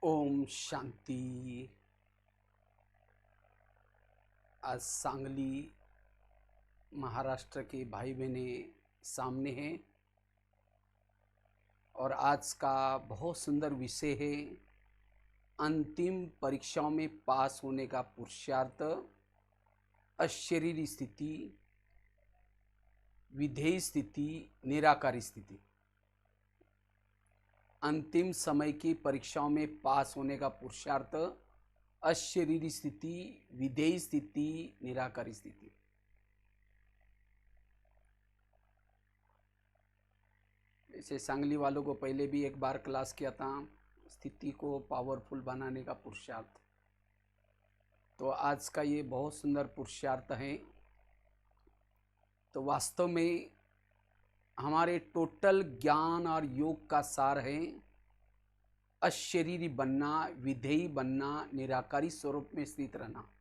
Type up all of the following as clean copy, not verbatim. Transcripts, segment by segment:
ओम शांति। आज सांगली महाराष्ट्र के भाई बहने सामने हैं और आज का बहुत सुंदर विषय है अंतिम परीक्षाओं में पास होने का पुरुषार्थ, अशरीरी स्थिति, विधेय स्थिति, निराकारी स्थिति। अंतिम समय की परीक्षाओं में पास होने का पुरुषार्थ, अशरीरी स्थिति, विधेय स्थिति, निराकारी स्थिति। ऐसे सांगली वालों को पहले भी एक बार क्लास किया था, स्थिति को पावरफुल बनाने का पुरुषार्थ। तो आज का ये बहुत सुंदर पुरुषार्थ है। तो वास्तव में हमारे टोटल ज्ञान और योग का सार है अशरीरी बनना, विधेयी बनना, निराकारी स्वरूप में स्थित रहना।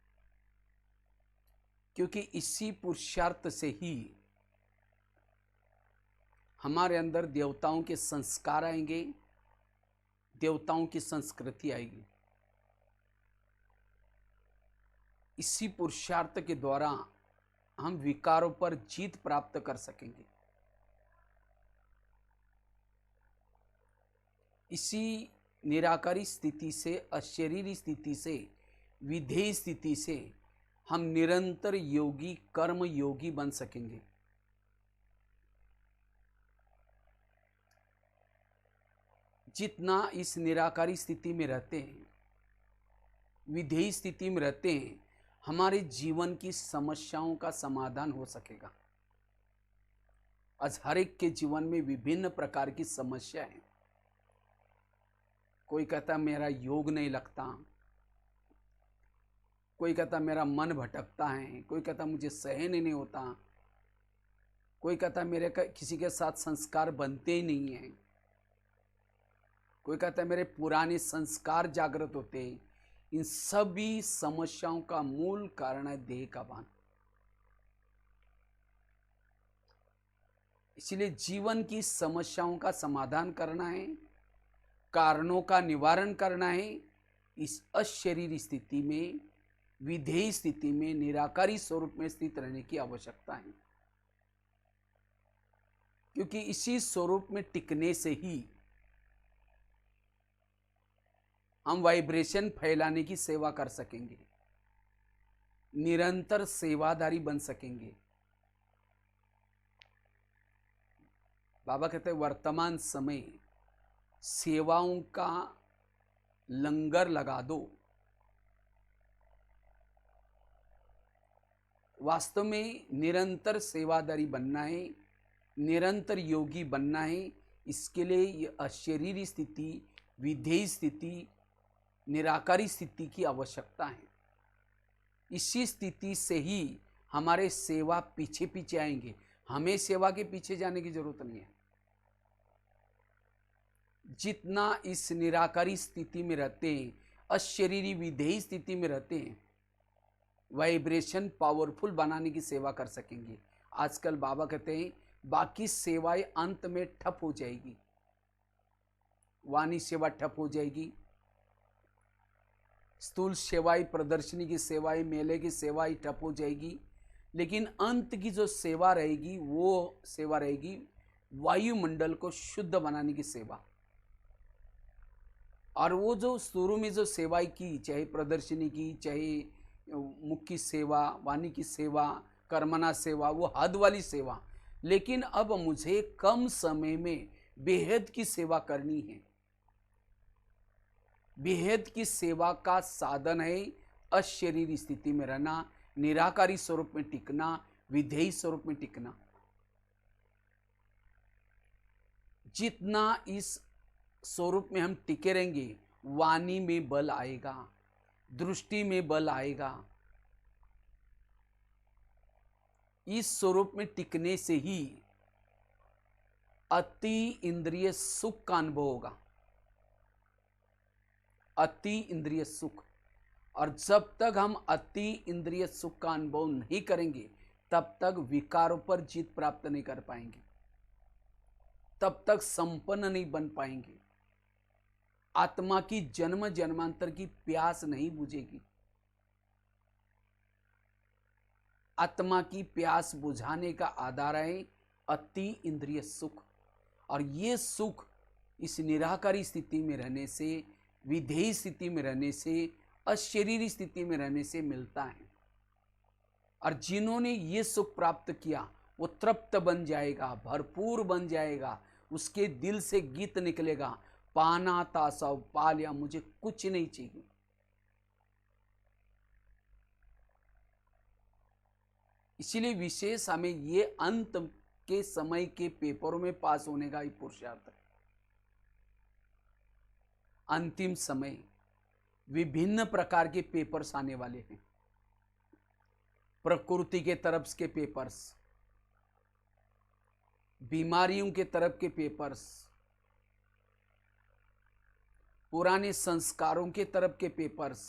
क्योंकि इसी पुरुषार्थ से ही हमारे अंदर देवताओं के संस्कार आएंगे, देवताओं की संस्कृति आएगी। इसी पुरुषार्थ के द्वारा हम विकारों पर जीत प्राप्त कर सकेंगे। इसी निराकारी स्थिति से, अशरीरी स्थिति से, विधेय स्थिति से हम निरंतर योगी, कर्म योगी बन सकेंगे। जितना इस निराकारी स्थिति में रहते हैं, विधेय स्थिति में रहते हैं, हमारे जीवन की समस्याओं का समाधान हो सकेगा। आज हर एक के जीवन में विभिन्न प्रकार की समस्या है। कोई कहता मेरा योग नहीं लगता, कोई कहता मेरा मन भटकता है, कोई कहता मुझे सहन ही नहीं होता, कोई कहता मेरे किसी के साथ संस्कार बनते ही नहीं हैं, कोई कहता मेरे पुराने संस्कार जागृत होते हैं। इन सभी समस्याओं का मूल कारण है देह का भान। इसलिए जीवन की समस्याओं का समाधान करना है, कारणों का निवारण करना है। इस अशरीरी स्थिति में, विधेय स्थिति में, निराकारी स्वरूप में स्थित रहने की आवश्यकता है। क्योंकि इसी स्वरूप में टिकने से ही हम वाइब्रेशन फैलाने की सेवा कर सकेंगे, निरंतर सेवादारी बन सकेंगे। बाबा कहते हैं वर्तमान समय सेवाओं का लंगर लगा दो। वास्तव में निरंतर सेवादारी बनना है, निरंतर योगी बनना है। इसके लिए ये अशरीरी स्थिति, विधेय स्थिति, निराकारी स्थिति की आवश्यकता है। इसी स्थिति से ही हमारे सेवा पीछे पीछे आएंगे। हमें सेवा के पीछे जाने की जरूरत नहीं है। जितना इस निराकारी स्थिति में रहते हैं, अशरीरी विधेयी स्थिति में रहते हैं, वाइब्रेशन पावरफुल बनाने की सेवा कर सकेंगे। आजकल बाबा कहते हैं बाकी सेवाएं अंत में ठप हो जाएगी। वाणी सेवा ठप हो जाएगी, स्थूल सेवाएं, प्रदर्शनी की सेवाएं, मेले की सेवाएं ठप हो जाएगी। लेकिन अंत की जो सेवा रहेगी वो सेवा रहेगी वायुमंडल को शुद्ध बनाने की सेवा। और वो जो शुरू में जो सेवाएं की, चाहे प्रदर्शनी की, चाहे मुख की सेवा, वाणी की सेवा, कर्मना सेवा, वो हद वाली सेवा। लेकिन अब मुझे कम समय में बेहद की सेवा करनी है। बेहद की सेवा का साधन है अशरीरी स्थिति में रहना, निराकारी स्वरूप में टिकना, विधेयी स्वरूप में टिकना। जितना इस स्वरूप में हम टिके रहेंगे, वाणी में बल आएगा, दृष्टि में बल आएगा। इस स्वरूप में टिकने से ही अति इंद्रिय सुख का अनुभव होगा, अति इंद्रिय सुख। और जब तक हम अति इंद्रिय सुख का अनुभव नहीं करेंगे, तब तक विकारों पर जीत प्राप्त नहीं कर पाएंगे, तब तक संपन्न नहीं बन पाएंगे। आत्मा की जन्म जन्मांतर की प्यास नहीं बुझेगी। आत्मा की प्यास बुझाने का आधार है अति इंद्रिय सुख, और ये सुख इस निराकारी स्थिति में रहने से, विधेय स्थिति में रहने से, अशरीरी स्थिति में रहने से मिलता है। और जिन्होंने ये सुख प्राप्त किया वो तृप्त बन जाएगा, भरपूर बन जाएगा, उसके दिल से गीत निकलेगा, पाना था सब पा लिया, मुझे कुछ नहीं चाहिए। इसीलिए विशेष हमें ये अंत के समय के पेपरों में पास होने का ही पुरुषार्थ है। अंतिम समय विभिन्न प्रकार के पेपर्स आने वाले हैं। प्रकृति के तरफ के पेपर्स, बीमारियों के तरफ के पेपर्स, पुराने संस्कारों के तरफ के पेपर्स,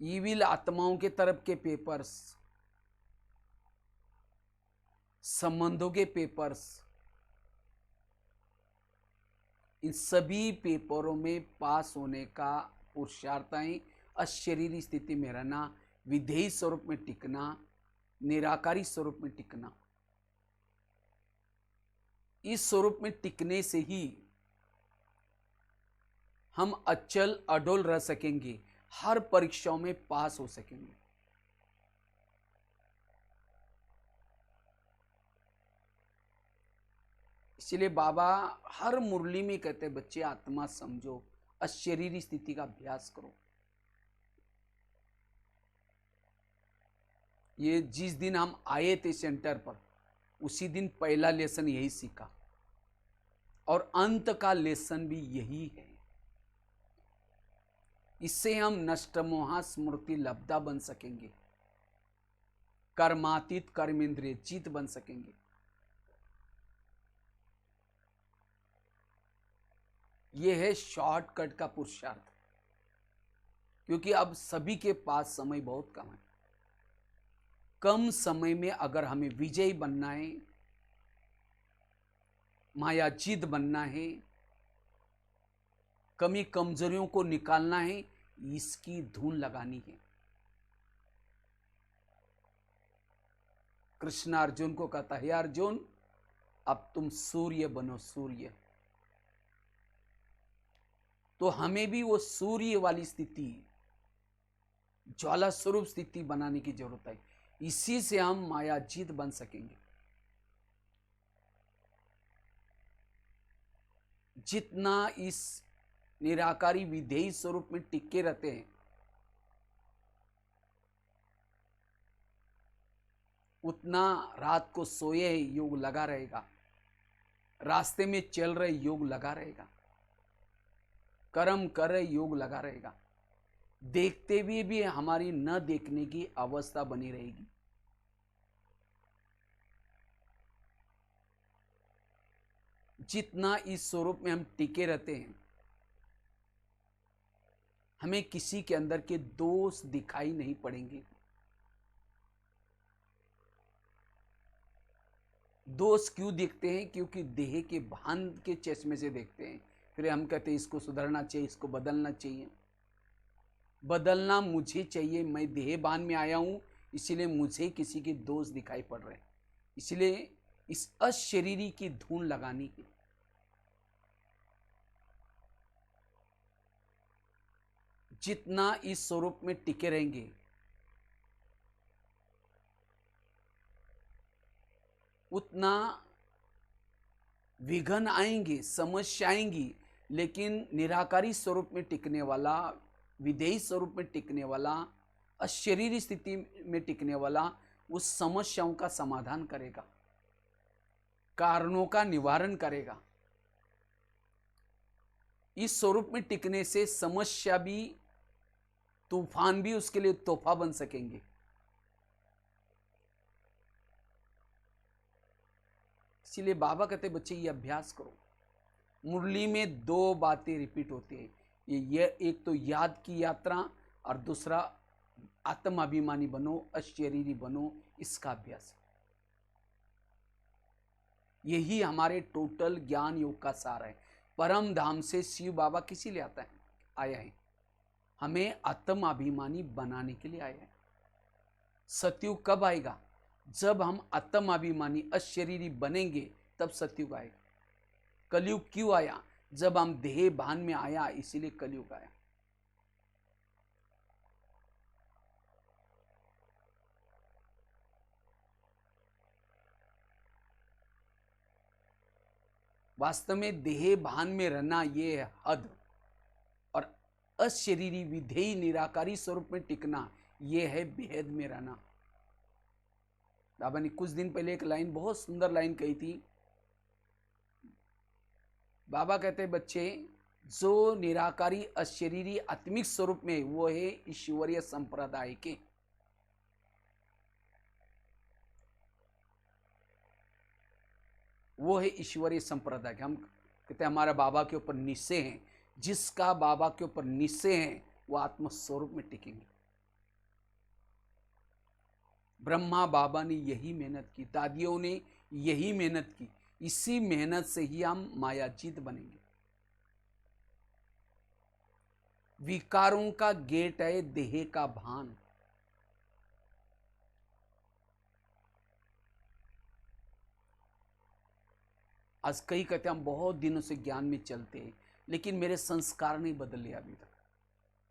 ईविल आत्माओं के तरफ के पेपर्स, संबंधों के पेपर्स, इन सभी पेपरों में पास होने का पुरुषार्थ है अशरीरी स्थिति में रहना, विधेय स्वरूप में टिकना, निराकारी स्वरूप में टिकना। इस स्वरूप में टिकने से ही हम अचल अडोल रह सकेंगे, हर परीक्षाओं में पास हो सकेंगे। इसलिए बाबा हर मुरली में कहते हैं, बच्चे आत्मा समझो, अशरीरी स्थिति का अभ्यास करो। ये जिस दिन हम आए थे सेंटर पर, उसी दिन पहला लेसन यही सीखा, और अंत का लेसन भी यही है। इससे हम नष्ट मोहा स्मृति लब्धा बन सकेंगे, कर्मातीत कर्मेंद्रिय चित बन सकेंगे। यह है शॉर्टकट का पुरुषार्थ, क्योंकि अब सभी के पास समय बहुत कम है। कम समय में अगर हमें विजयी बनना है, मायाजीत बनना है, कमी कमजोरियों को निकालना है, इसकी धुन लगानी है। कृष्ण अर्जुन को कहता है, अर्जुन अब तुम सूर्य बनो, सूर्य। तो हमें भी वो सूर्य वाली स्थिति, ज्वाला स्वरूप स्थिति बनाने की जरूरत है। इसी से हम मायाजीत बन सकेंगे। जितना इस निराकारी विधेयी स्वरूप में टिके रहते हैं, उतना रात को सोए योग लगा रहेगा, रास्ते में चल रहे योग लगा रहेगा, कर्म कर रहे योग लगा रहेगा, देखते हुए भी हमारी न देखने की अवस्था बनी रहेगी। जितना इस स्वरूप में हम टिके रहते हैं, हमें किसी के अंदर के दोष दिखाई नहीं पड़ेंगे। दोष क्यों दिखते हैं? क्योंकि देह के भान के चश्मे से देखते हैं। फिर हम कहते हैं इसको सुधरना चाहिए, इसको बदलना चाहिए। बदलना मुझे चाहिए, मैं देह भान में आया हूं, इसीलिए मुझे किसी के दोष दिखाई पड़ रहे हैं। इसलिए इस अशरीरी की धुन लगानी है। जितना इस स्वरूप में टिके रहेंगे, उतना विघ्न आएंगे, समस्या आएंगी, लेकिन निराकारी स्वरूप में टिकने वाला, विधेयी स्वरूप में टिकने वाला, अशरीरी स्थिति में टिकने वाला उस समस्याओं का समाधान करेगा, कारणों का निवारण करेगा। इस स्वरूप में टिकने से समस्या भी, तूफान भी उसके लिए तोहफा बन सकेंगे। इसीलिए बाबा कहते बच्चे ये अभ्यास करो। मुरली में दो बातें रिपीट होती है, ये एक तो याद की यात्रा, और दूसरा आत्माभिमानी बनो, अशरीरी बनो, इसका अभ्यास। यही हमारे टोटल ज्ञान योग का सार है। परम धाम से शिव बाबा किसी लिए आया है? हमें आत्माभिमानी बनाने के लिए आया है। सतयुग कब आएगा? जब हम आत्माभिमानी अशरीरी बनेंगे तब सतयुग आएगा। कलयुग क्यों आया? जब हम देह भान में आया, इसीलिए कलयुग आया। वास्तव में देह भान में रहना ये है हद, और अशरीरी विधेयी निराकारी स्वरूप में टिकना ये है बेहद में रहना। बाबा ने कुछ दिन पहले एक लाइन, बहुत सुंदर लाइन कही थी। बाबा कहते बच्चे, जो निराकारी अशरीरी आत्मिक स्वरूप में, वो है ईश्वरीय संप्रदाय के। वो है ईश्वरीय संप्रदाय के। हम कहते हैं हमारा बाबा के ऊपर निश्चय है। जिसका बाबा के ऊपर निश्चय है वो आत्मस्वरूप में टिकेंगे। ब्रह्मा बाबा ने यही मेहनत की, दादियों ने यही मेहनत की। इसी मेहनत से ही हम मायाजीत बनेंगे। विकारों का गेट है देह का भान। आज कई कहते हम बहुत दिनों से ज्ञान में चलते हैं, लेकिन मेरे संस्कार नहीं बदले अभी तक।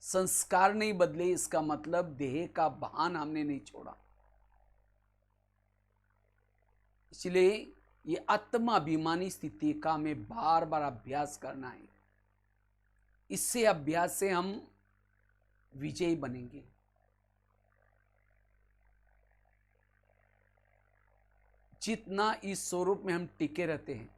संस्कार नहीं बदले, इसका मतलब देह का भान हमने नहीं छोड़ा। इसलिए ये आत्माभिमानी स्थिति का हमें बार बार अभ्यास करना है। इससे अभ्यास से हम विजयी बनेंगे। जितना इस स्वरूप में हम टिके रहते हैं,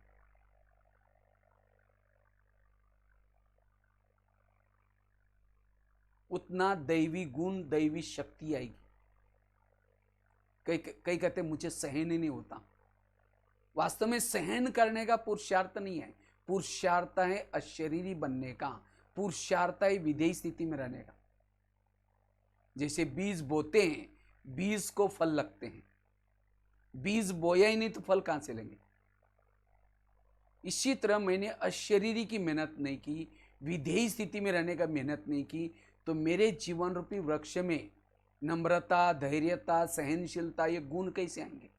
उतना दैवी गुण, दैवी शक्ति आएगी। कई कहते मुझे सहन ही नहीं होता। वास्तव में सहन करने का पुरुषार्थ नहीं है। पुरुषार्थ है अशरीरी बनने का। पुरुषार्थ है विधेयी स्थिति में रहने का। जैसे बीज बोते हैं, बीज को फल लगते हैं। बीज बोया ही नहीं तो फल कहां से लेंगे? इसी तरह मैंने अशरीरी की मेहनत नहीं की, विधेयी स्थिति में रहने का मेहनत नहीं की, तो मेरे जीवन रूपी वृक्ष में नम्रता, धैर्यता, सहनशीलता, ये गुण कैसे आएंगे?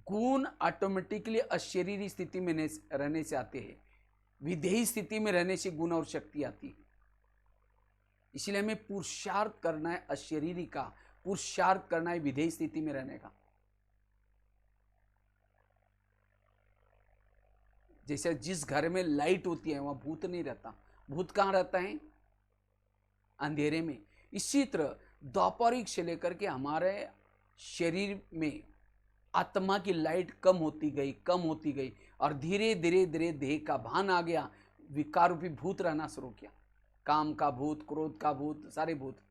गुण ऑटोमेटिकली अशरीरी स्थिति में रहने से आते हैं। विधेयी स्थिति में रहने से गुण और शक्ति आती है। इसलिए हमें पुरुषार्थ करना है अशरीरी का, पुरुषार्थ करना है विधेयी स्थिति में रहने का। जैसे जिस घर में लाइट होती है वहां भूत नहीं रहता। भूत कहां रहता है? अंधेरे में। इसी तरह द्वापरिक से लेकर के हमारे शरीर में आत्मा की लाइट कम होती गई, कम होती गई, और धीरे धीरे धीरे देह का भान आ गया। विकार रूपी भूत रहना शुरू किया। काम का भूत, क्रोध का भूत, सारे भूत।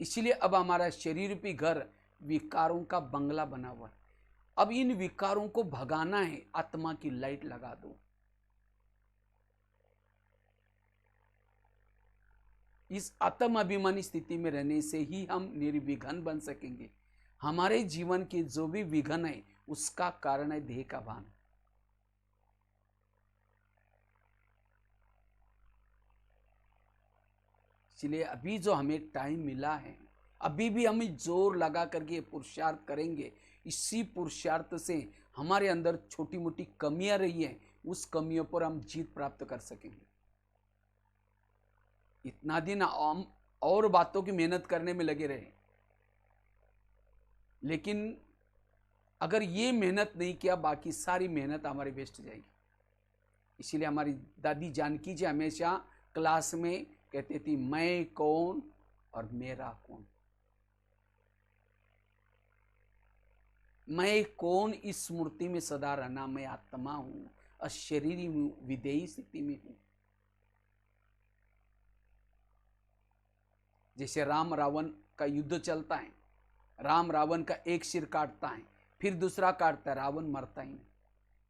इसीलिए अब हमारा शरीर रूपी घर विकारों का बंगला बना हुआ है। अब इन विकारों को भगाना है, आत्मा की लाइट लगा दो। इस आत्म अभिमानी स्थिति में रहने से ही हम निर्विघ्न बन सकेंगे। हमारे जीवन के जो भी विघ्न है उसका कारण है देह का भान। इसलिए अभी जो हमें टाइम मिला है, अभी भी हम जोर लगा करके पुरुषार्थ करेंगे। इसी पुरुषार्थ से हमारे अंदर छोटी मोटी कमियां रही हैं, उस कमियों पर हम जीत प्राप्त कर सकेंगे। इतना दिन हम और बातों की मेहनत करने में लगे रहे, लेकिन अगर ये मेहनत नहीं किया, बाकी सारी मेहनत हमारी वेस्ट जाएगी। इसीलिए हमारी दादी जानकी जी हमेशा क्लास में कहती थी, मैं कौन और मेरा कौन। मैं कौन इस स्मृति में सदा रहना। मैं आत्मा हूं, अशरीरी हूं, विधेयी स्थिति में हूं। जैसे राम रावण का युद्ध चलता है, राम रावण का एक सिर काटता है, फिर दूसरा काटता है, रावण मरता ही नहीं।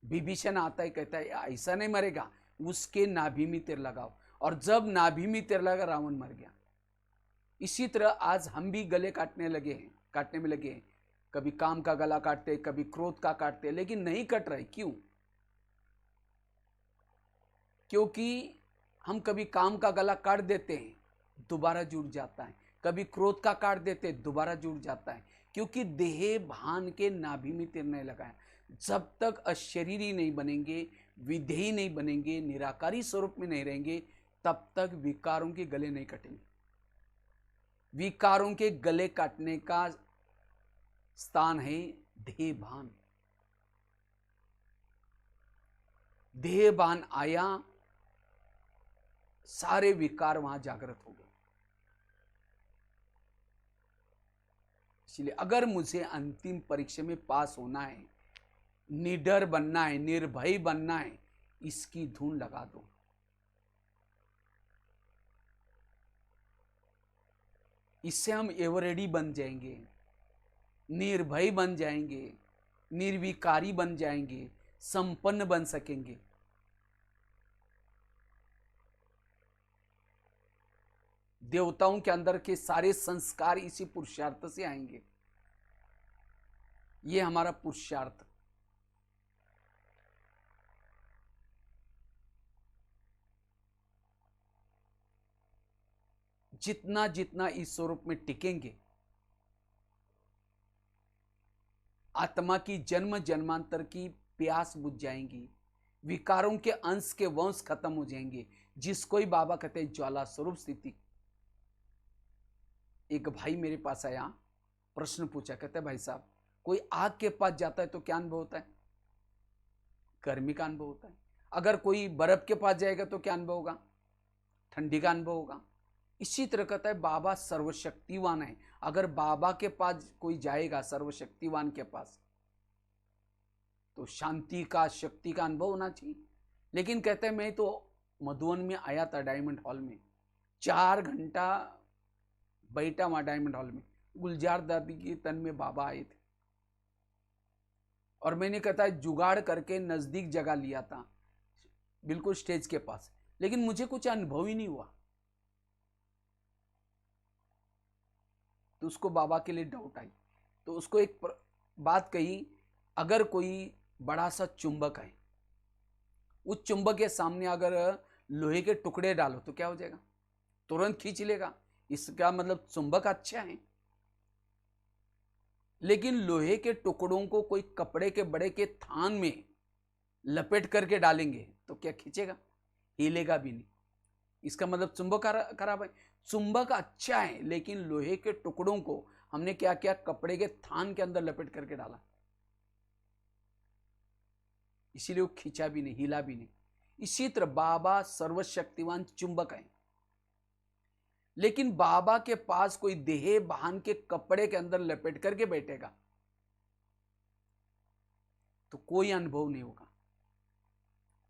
विभीषण आता है, कहता है ऐसा नहीं मरेगा, उसके नाभि में तीर लगाओ, और जब नाभि में तीर लगा रावण मर गया। इसी तरह आज हम भी गले काटने में लगे हैं। कभी काम का गला काटते, कभी क्रोध का काटते, लेकिन नहीं कट रहे। क्यों? क्योंकि हम कभी काम का गला काट देते हैं, दोबारा जुड़ जाता है, कभी क्रोध का काट देते हैं, दोबारा जुड़ जाता है, क्योंकि देह भान के नाभि में तिरने लगा है। जब तक अशरीरी नहीं बनेंगे, विधेयी नहीं बनेंगे, निराकारी स्वरूप में नहीं रहेंगे, तब तक विकारों के गले नहीं कटेंगे। विकारों के गले काटने का स्थान है देह भान। देह भान आया, सारे विकार वहां जागृत हो गए। इसलिए अगर मुझे अंतिम परीक्षा में पास होना है, निडर बनना है, निर्भय बनना है, इसकी धुन लगा दो। इससे हम एवरेडी बन जाएंगे, निर्भय बन जाएंगे, निर्विकारी बन जाएंगे, संपन्न बन सकेंगे। देवताओं के अंदर के सारे संस्कार इसी पुरुषार्थ से आएंगे। ये हमारा पुरुषार्थ। जितना जितना इस स्वरूप में टिकेंगे, आत्मा की जन्म जन्मांतर की प्यास बुझ जाएंगी, विकारों के अंश के वंश खत्म हो जाएंगे, जिसको ही बाबा कहते हैं ज्वाला स्वरूप स्थिति। एक भाई मेरे पास आया, प्रश्न पूछा, कहते भाई साहब, कोई आग के पास जाता है तो क्या अनुभव होता है? गर्मी का अनुभव होता है। अगर कोई बर्फ के पास जाएगा तो क्या अनुभव होगा? ठंडी का अनुभव होगा। इसी तरह कहता है बाबा सर्वशक्तिवान है। अगर बाबा के पास कोई जाएगा, सर्वशक्तिवान के पास, तो शांति का, शक्ति का अनुभव होना चाहिए। लेकिन कहते हैं मैं तो मधुबन में आया था, डायमंड हॉल में 4 घंटा बैठा वहां डायमंड हॉल में। गुलजार दादी के तन में बाबा आए थे और मैंने कहता है जुगाड़ करके नजदीक जगह लिया था, बिल्कुल स्टेज के पास, लेकिन मुझे कुछ अनुभव ही नहीं हुआ। तो उसको बाबा के लिए डाउट आई, तो उसको एक बात कही, अगर कोई बड़ा सा चुंबक है, उस चुंबक के सामने अगर लोहे के टुकड़े डालो तो क्या हो जाएगा? तुरंत खींच लेगा। इसका मतलब चुंबक अच्छा है। लेकिन लोहे के टुकड़ों को कोई कपड़े के बड़े के थान में लपेट करके डालेंगे तो क्या खींचेगा? हिलेगा भी नहीं। इसका मतलब चुंबक खराब है। चुंबक अच्छा है, लेकिन लोहे के टुकड़ों को हमने क्या किया? कपड़े के थान के अंदर लपेट करके डाला, इसीलिए वो खींचा भी नहीं, हिला भी नहीं। इसी तरह बाबा सर्वशक्तिवान चुंबक है, लेकिन बाबा के पास कोई देह भान के कपड़े के अंदर लपेट करके बैठेगा तो कोई अनुभव नहीं होगा,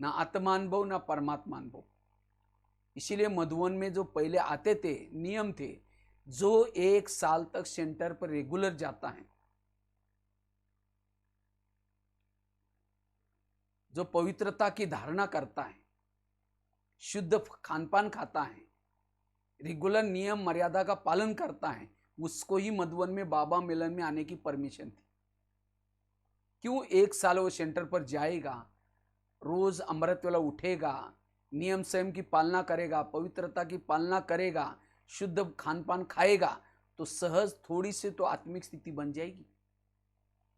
ना आत्मा अनुभव, ना परमात्मा अनुभव। इसीलिए मधुबन में जो पहले आते थे, नियम थे, जो 1 साल तक सेंटर पर रेगुलर जाता है, जो पवित्रता की धारणा करता है, शुद्ध खानपान खाता है, रेगुलर नियम मर्यादा का पालन करता है, उसको ही मधुबन में बाबा मिलन में आने की परमिशन थी। क्यों? 1 साल वो सेंटर पर जाएगा, रोज अमृत वेला उठेगा, नियम संयम की पालना करेगा, पवित्रता की पालना करेगा, शुद्ध खानपान खाएगा, तो सहज थोड़ी सी तो आत्मिक स्थिति बन जाएगी।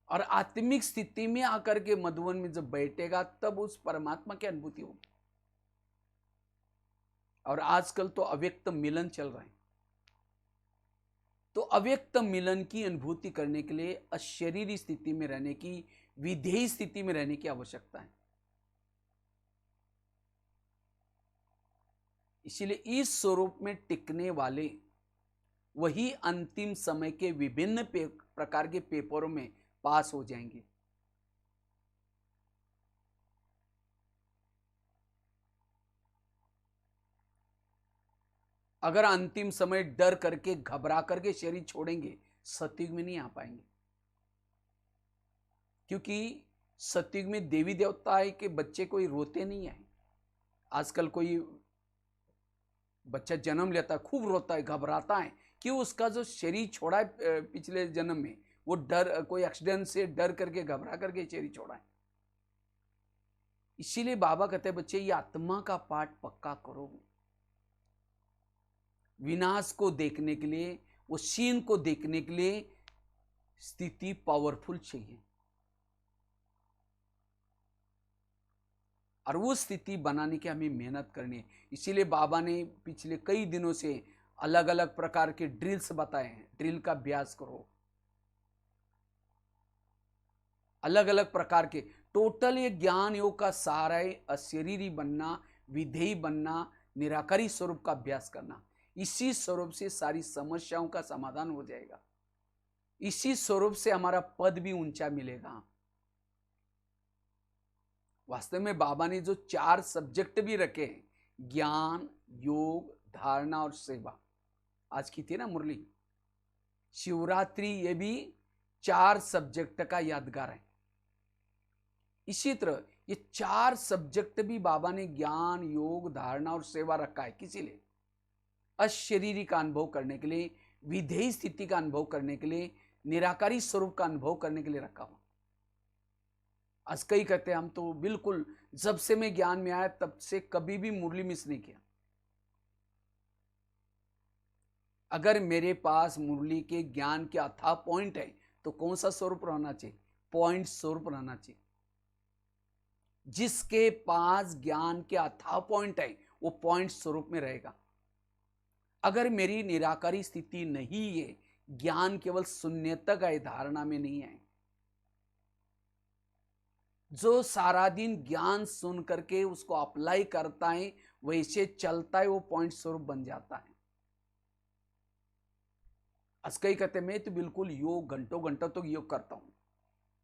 और आत्मिक स्थिति में आकर के मधुबन में जब बैठेगा तब उस परमात्मा की अनुभूति होगी। और आजकल तो अव्यक्त मिलन चल रहा है, तो अव्यक्त मिलन की अनुभूति करने के लिए अशरीरी स्थिति में रहने की, विधेयी स्थिति में रहने की आवश्यकता है। इसीलिए इस स्वरूप में टिकने वाले वही अंतिम समय के विभिन्न प्रकार के पेपरों में पास हो जाएंगे। अगर अंतिम समय डर करके, घबरा करके शरीर छोड़ेंगे, सतयुग में नहीं आ पाएंगे। क्योंकि सतयुग में देवी देवता के बच्चे कोई रोते नहीं है। आजकल कोई बच्चा जन्म लेता है, खूब रोता है, घबराता है, कि उसका जो शरीर छोड़ा है पिछले जन्म में, वो डर, कोई एक्सीडेंट से डर करके, घबरा करके शरीर छोड़ा है। इसीलिए बाबा कहते हैं बच्चे ये आत्मा का पाठ पक्का करो। विनाश को देखने के लिए, वो सीन को देखने के लिए स्थिति पावरफुल चाहिए, और वो स्थिति बनाने की हमें मेहनत करनी है। इसीलिए बाबा ने पिछले कई दिनों से अलग अलग प्रकार के ड्रिल्स बताए हैं। ड्रिल का अभ्यास करो, अलग अलग प्रकार के। टोटल ये ज्ञान योग का सारा है अशरीरी बनना, विधेयी बनना, निराकारी स्वरूप का अभ्यास करना। इसी स्वरूप से सारी समस्याओं का समाधान हो जाएगा। इसी स्वरूप से हमारा पद भी ऊंचा मिलेगा। वास्तव में बाबा ने जो 4 सब्जेक्ट भी रखे हैं, ज्ञान, योग, धारणा और सेवा, आज की थी ना मुरली, शिवरात्रि, ये भी 4 सब्जेक्ट का यादगार है। इसी तरह ये 4 सब्जेक्ट भी बाबा ने ज्ञान, योग, धारणा और सेवा रखा है। किसी लिए अशरीरी का अनुभव करने के लिए, विधेयी स्थिति का अनुभव करने के लिए, निराकारी स्वरूप का अनुभव करने के लिए रखा हुआ। आज कई कहते हैं हम तो बिल्कुल जब से मैं ज्ञान में आया तब से कभी भी मुरली मिस नहीं किया। अगर मेरे पास मुरली के ज्ञान के अथाह पॉइंट है तो कौन सा स्वरूप रहना चाहिए? पॉइंट स्वरूप रहना चाहिए। जिसके पास ज्ञान के अथाह पॉइंट है वो पॉइंट स्वरूप में रहेगा। अगर मेरी निराकारी स्थिति नहीं है, ज्ञान केवल शून्य तक है, धारणा में नहीं है, जो सारा दिन ज्ञान सुन करके उसको अप्लाई करता है, वैसे चलता है, वो पॉइंट स्वरूप बन जाता है। कई कहते मैं तो बिल्कुल योग घंटों घंटों तक योग करता हूं।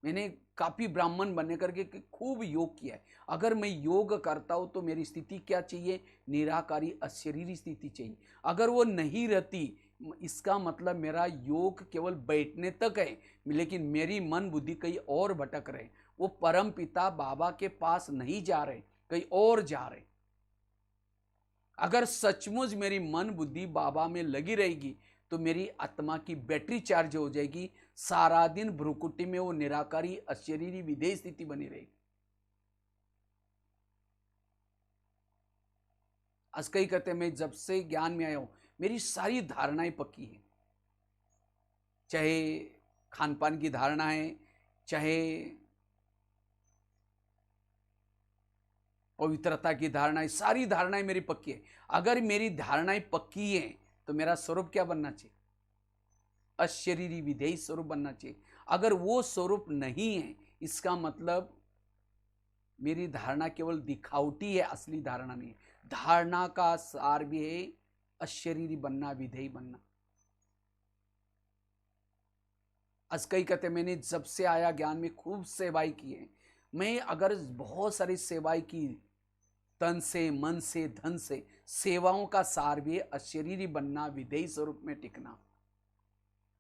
मैंने काफी ब्राह्मण बनने करके खूब योग किया है। अगर मैं योग करता हूं तो मेरी स्थिति क्या चाहिए? निराकारी अशरीरी स्थिति चाहिए। अगर वो नहीं रहती, इसका मतलब मेरा योग केवल बैठने तक है, लेकिन मेरी मन बुद्धि कहीं और भटक रहे, वो परम पिता बाबा के पास नहीं जा रहे, कहीं और जा रहे। अगर सचमुच मेरी मन बुद्धि बाबा में लगी रहेगी तो मेरी आत्मा की बैटरी चार्ज हो जाएगी। सारा दिन भ्रुकुटी में वो निराकारी अशरीरी विधेय स्थिति बनी रहेगी। आज कई कहते मैं जब से ज्ञान में आया हूं मेरी सारी धारणाएं पक्की हैं, चाहे खान पान की धारणा है, चाहे पवित्रता की धारणाएं, सारी धारणाएं मेरी पक्की है। अगर मेरी धारणाएं पक्की हैं तो मेरा स्वरूप क्या बनना चाहिए? अशरीरी विधेयी स्वरूप बनना चाहिए। अगर वो स्वरूप नहीं है, इसका मतलब मेरी धारणा केवल दिखावटी है, असली धारणा नहीं है। धारणा का सार भी है अशरीरी बनना, विधेयी बनना। आज कई कहते मैंने जब से आया ज्ञान में खूब सेवाएं की है। मैं अगर बहुत सारी सेवाएं की, तन से, मन से, धन से, सेवाओं का सार भी है अशरीरी बनना, विधेयी स्वरूप में टिकना।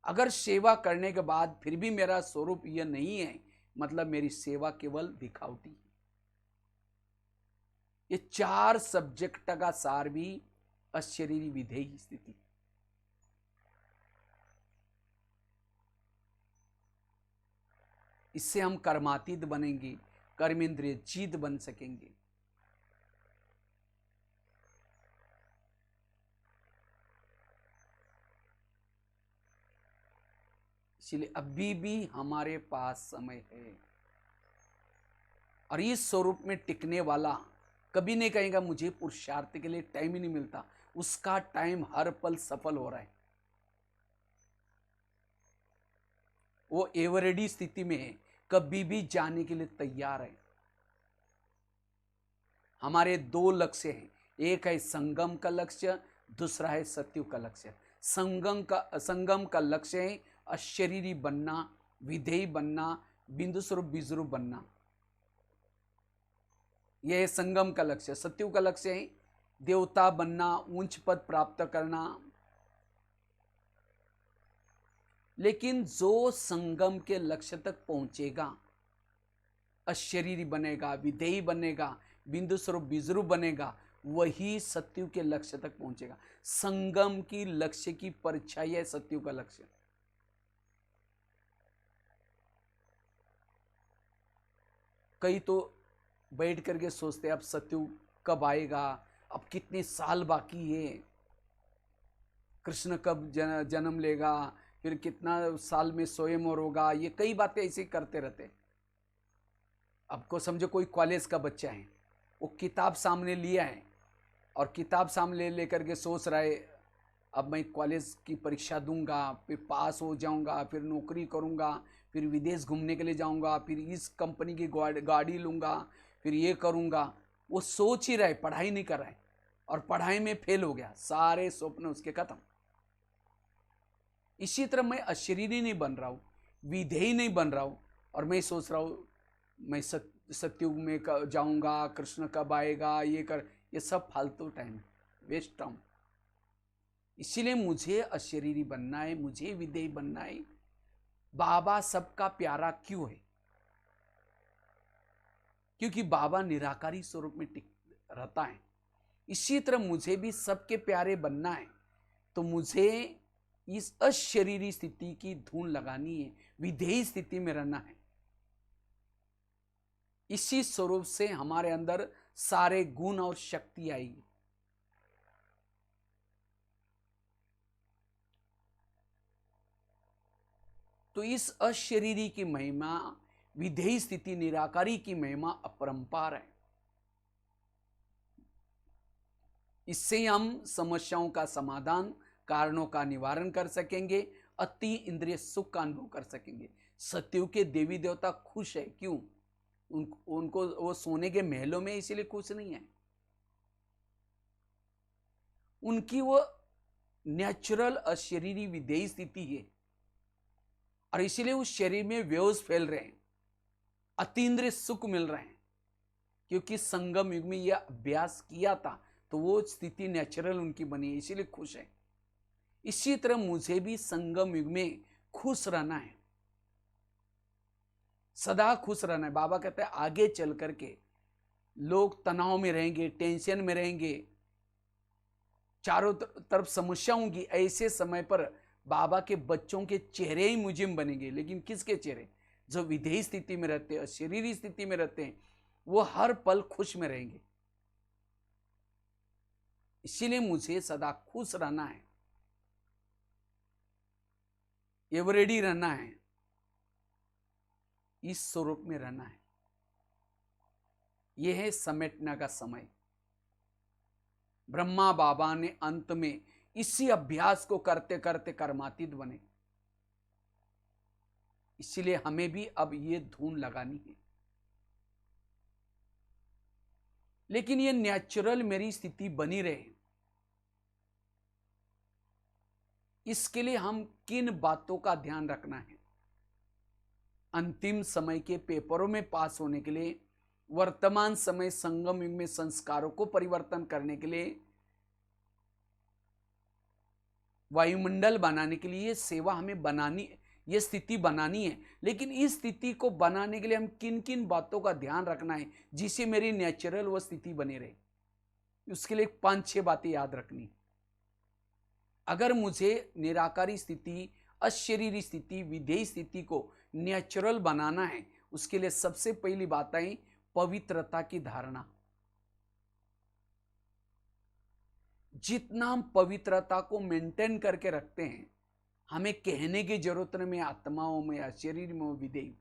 अगर सेवा करने के बाद फिर भी मेरा स्वरूप यह नहीं है, मतलब मेरी सेवा केवल दिखावटी है। ये 4 सब्जेक्ट का सार भी अशरीरी विधेयी स्थिति। इससे हम कर्मातीत बनेंगे, कर्मेंद्रिय जीत बन सकेंगे। इसलिए अभी भी हमारे पास समय है, और इस स्वरूप में टिकने वाला कभी नहीं कहेगा मुझे पुरुषार्थ के लिए टाइम ही नहीं मिलता। उसका टाइम हर पल सफल हो रहा है। वो एवरेडी स्थिति में है, कभी भी जाने के लिए तैयार है। हमारे 2 लक्ष्य हैं, एक है संगम का लक्ष्य, दूसरा है सत्युग का लक्ष्य। संगम का लक्ष्य है अशरीरी बनना, विधेयी बनना, बिंदु स्वरूप बीजरूप बनना। यह है संगम का लक्ष्य। सत्युग का लक्ष्य है देवता बनना, उच्च पद प्राप्त करना। लेकिन जो संगम के लक्ष्य तक पहुंचेगा, अशरीरी बनेगा, विधेयी बनेगा, बिंदु स्वरूप बीजरूप बनेगा, वही सत्युग के लक्ष्य तक पहुंचेगा। संगम की लक्ष्य की परीक्षा है सत्युग का लक्ष्य। कई तो बैठ करके सोचते अब सत्युग कब आएगा, अब कितने साल बाकी है, कृष्ण कब जन्म लेगा, फिर कितना साल में स्वयंवर होगा, ये कई बातें ऐसे ही करते रहते। आपको समझो कोई कॉलेज का बच्चा है, वो किताब सामने लिया है और किताब सामने लेकर के सोच रहा है अब मैं कॉलेज की परीक्षा दूंगा, फिर पास हो जाऊंगा, फिर नौकरी करूंगा, फिर विदेश घूमने के लिए जाऊंगा, फिर इस कंपनी की गाड़ी लूंगा, फिर ये करूंगा। वो सोच ही रहा है, पढ़ाई नहीं कर रहा है, और पढ़ाई में फेल हो गया, सारे स्वप्न उसके खत्म। इसी तरह मैं अशरीरी नहीं बन रहा हूँ, विधेयी नहीं बन रहा हूँ, और मैं सोच रहा हूँ मैं सत्युग में जाऊंगा, कृष्ण कब आएगा, ये सब फालतू टाइम है, वेस्ट टाइम। इसीलिए मुझे अशरीरी बनना है, मुझे विधेयी बनना है। बाबा सबका प्यारा क्यों है? क्योंकि बाबा निराकारी स्वरूप में टिक रहता है। इसी तरह मुझे भी सबके प्यारे बनना है, तो मुझे इस अशरीरी स्थिति की धून लगानी है, विधेयी स्थिति में रहना है। इसी स्वरूप से हमारे अंदर सारे गुण और शक्ति आएगी। तो इस अशरीरी की महिमा, विधेयी स्थिति निराकारी की महिमा अपरंपार है। इससे हम समस्याओं का समाधान, कारणों का निवारण कर सकेंगे, अति इंद्रिय सुख का अनुभव कर सकेंगे। सत्युग के देवी देवता खुश है, क्यों? उनको वो सोने के महलों में इसीलिए खुश नहीं है, उनकी वो नेचुरल अशरीरी विधेयी स्थिति है, और इसीलिए उस शरीर में वेव्स फैल रहे हैं, अतीन्द्रिय सुख मिल रहे हैं, क्योंकि संगम युग में यह अभ्यास किया था, तो वो स्थिति नेचुरल उनकी बनी है, इसीलिए खुश है। इसी तरह मुझे भी संगम युग में खुश रहना है, सदा खुश रहना है। बाबा कहते हैं आगे चल करके लोग तनाव में रहेंगे, टेंशन में रहेंगे, चारों तरफ समस्या होंगी। ऐसे समय पर बाबा के बच्चों के चेहरे ही मुजिम बनेंगे, लेकिन किसके चेहरे? जो विधेयी स्थिति में रहते हैं, शरीरी स्थिति में रहते हैं, वो हर पल खुश में रहेंगे। इसीलिए मुझे सदा खुश रहना है, एवरेडी रहना है, इस स्वरूप में रहना है। यह है समेटने का समय। ब्रह्मा बाबा ने अंत में इसी अभ्यास को करते करते कर्मातीत बने। इसलिए हमें भी अब ये धून लगानी है। लेकिन ये नेचुरल मेरी स्थिति बनी रहे, इसके लिए हम किन बातों का ध्यान रखना है? अंतिम समय के पेपरों में पास होने के लिए, वर्तमान समय संगम युग में संस्कारों को परिवर्तन करने के लिए, वायुमंडल बनाने के लिए सेवा हमें बनानी, ये स्थिति बनानी है। लेकिन इस स्थिति को बनाने के लिए हम किन किन बातों का ध्यान रखना है जिससे मेरी नेचुरल वो स्थिति बनी रहे? उसके लिए 5-6 बातें याद रखनी। अगर मुझे निराकारी स्थिति, अशरीरी स्थिति, विधेयी स्थिति को नेचुरल बनाना है, उसके लिए सबसे पहली बात आई पवित्रता की धारणा। जितना हम पवित्रता को मेंटेन करके रखते हैं, हमें कहने की जरूरत नहीं, में आत्माओं में या शरीर में विधेयी।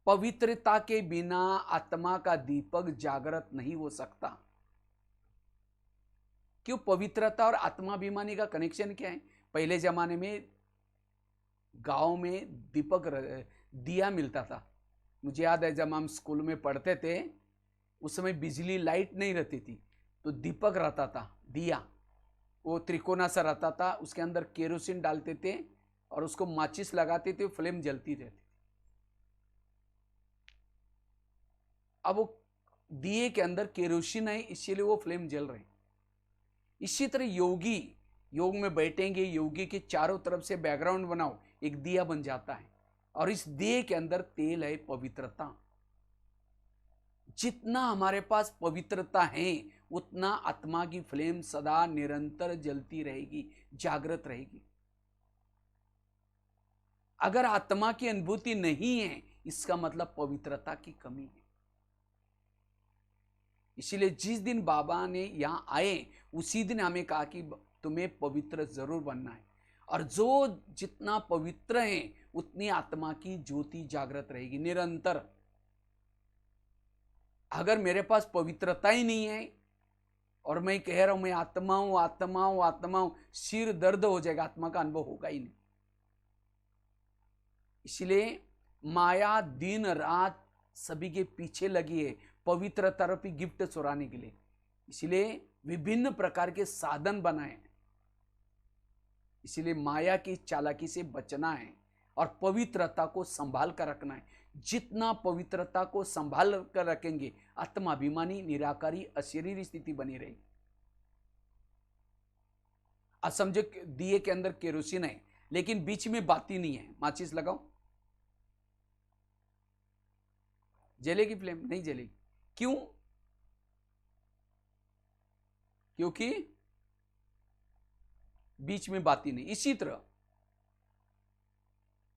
पवित्रता के बिना आत्मा का दीपक जागृत नहीं हो सकता। क्यों? पवित्रता और आत्माभिमानी का कनेक्शन क्या है? पहले जमाने में गांव में दीपक दिया मिलता था। मुझे याद है जब हम स्कूल में पढ़ते थे, उस समय बिजली लाइट नहीं रहती थी, तो दीपक रहता था, दिया, वो त्रिकोणा सा रहता था, उसके अंदर केरोसिन डालते थे और उसको माचिस लगाते थे, फ्लेम जलती रहती थी। अब वो दिए के अंदर केरोसिन है, इसीलिए वो फ्लेम जल रही। इसी तरह योगी योग में बैठेंगे, योगी के चारों तरफ से बैकग्राउंड बनाओ, एक दिया बन जाता है, और इस दिए के अंदर तेल है पवित्रता। जितना हमारे पास पवित्रता है, उतना आत्मा की फ्लेम सदा निरंतर जलती रहेगी, जागृत रहेगी। अगर आत्मा की अनुभूति नहीं है, इसका मतलब पवित्रता की कमी है। इसीलिए जिस दिन बाबा ने यहाँ आए उसी दिन हमें कहा कि तुम्हें पवित्र जरूर बनना है, और जो जितना पवित्र है उतनी आत्मा की ज्योति जागृत रहेगी निरंतर। अगर मेरे पास पवित्रता ही नहीं है और मैं कह रहा हूं मैं आत्मा हूं आत्मा हूं आत्मा हूं, सिर दर्द हो जाएगा, आत्मा का अनुभव होगा ही नहीं। इसलिए माया दिन रात सभी के पीछे लगी है पवित्र तरफ ही गिफ्ट चुराने के लिए। इसलिए विभिन्न प्रकार के साधन बनाए। इसलिए माया की चालाकी से बचना है और पवित्रता को संभाल कर रखना है। जितना पवित्रता को संभाल कर रखेंगे आत्माभिमानी निराकारी अशरीरी स्थिति बनी रहेगी। आज समझो दिए के अंदर केरोसिन है लेकिन बीच में बाती नहीं है, माचिस लगाओ, जलेगी फ्लेम? नहीं जलेगी। क्यों? क्योंकि बीच में बाती नहीं। इसी तरह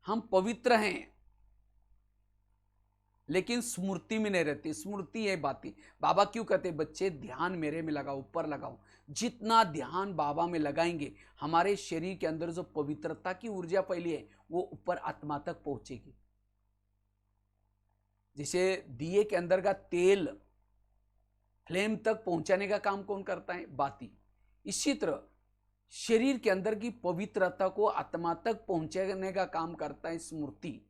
हम पवित्र हैं लेकिन स्मृति में नहीं रहती, स्मृति है बाती। बाबा क्यों कहते बच्चे ध्यान मेरे में लगाओ, ऊपर लगाओ। जितना ध्यान बाबा में लगाएंगे हमारे शरीर के अंदर जो पवित्रता की ऊर्जा फैली है वो ऊपर आत्मा तक पहुंचेगी। जैसे दिए के अंदर का तेल फ्लेम तक पहुंचाने का काम कौन करता है? बाती। इसी तरह शरीर के अंदर की पवित्रता को आत्मा तक पहुंचाने का काम करता है स्मृति।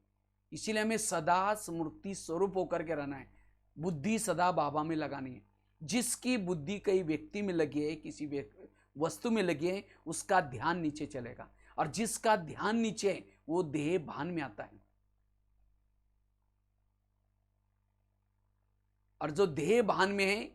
इसीलिए हमें सदा स्मृति स्वरूप होकर के रहना है। बुद्धि सदा बाबा में लगानी है। जिसकी बुद्धि कई व्यक्ति में लगी है, किसी वस्तु में लगी है, उसका ध्यान नीचे चलेगा, और जिसका ध्यान नीचे है वो देह भान में आता है। और जो देह भान में है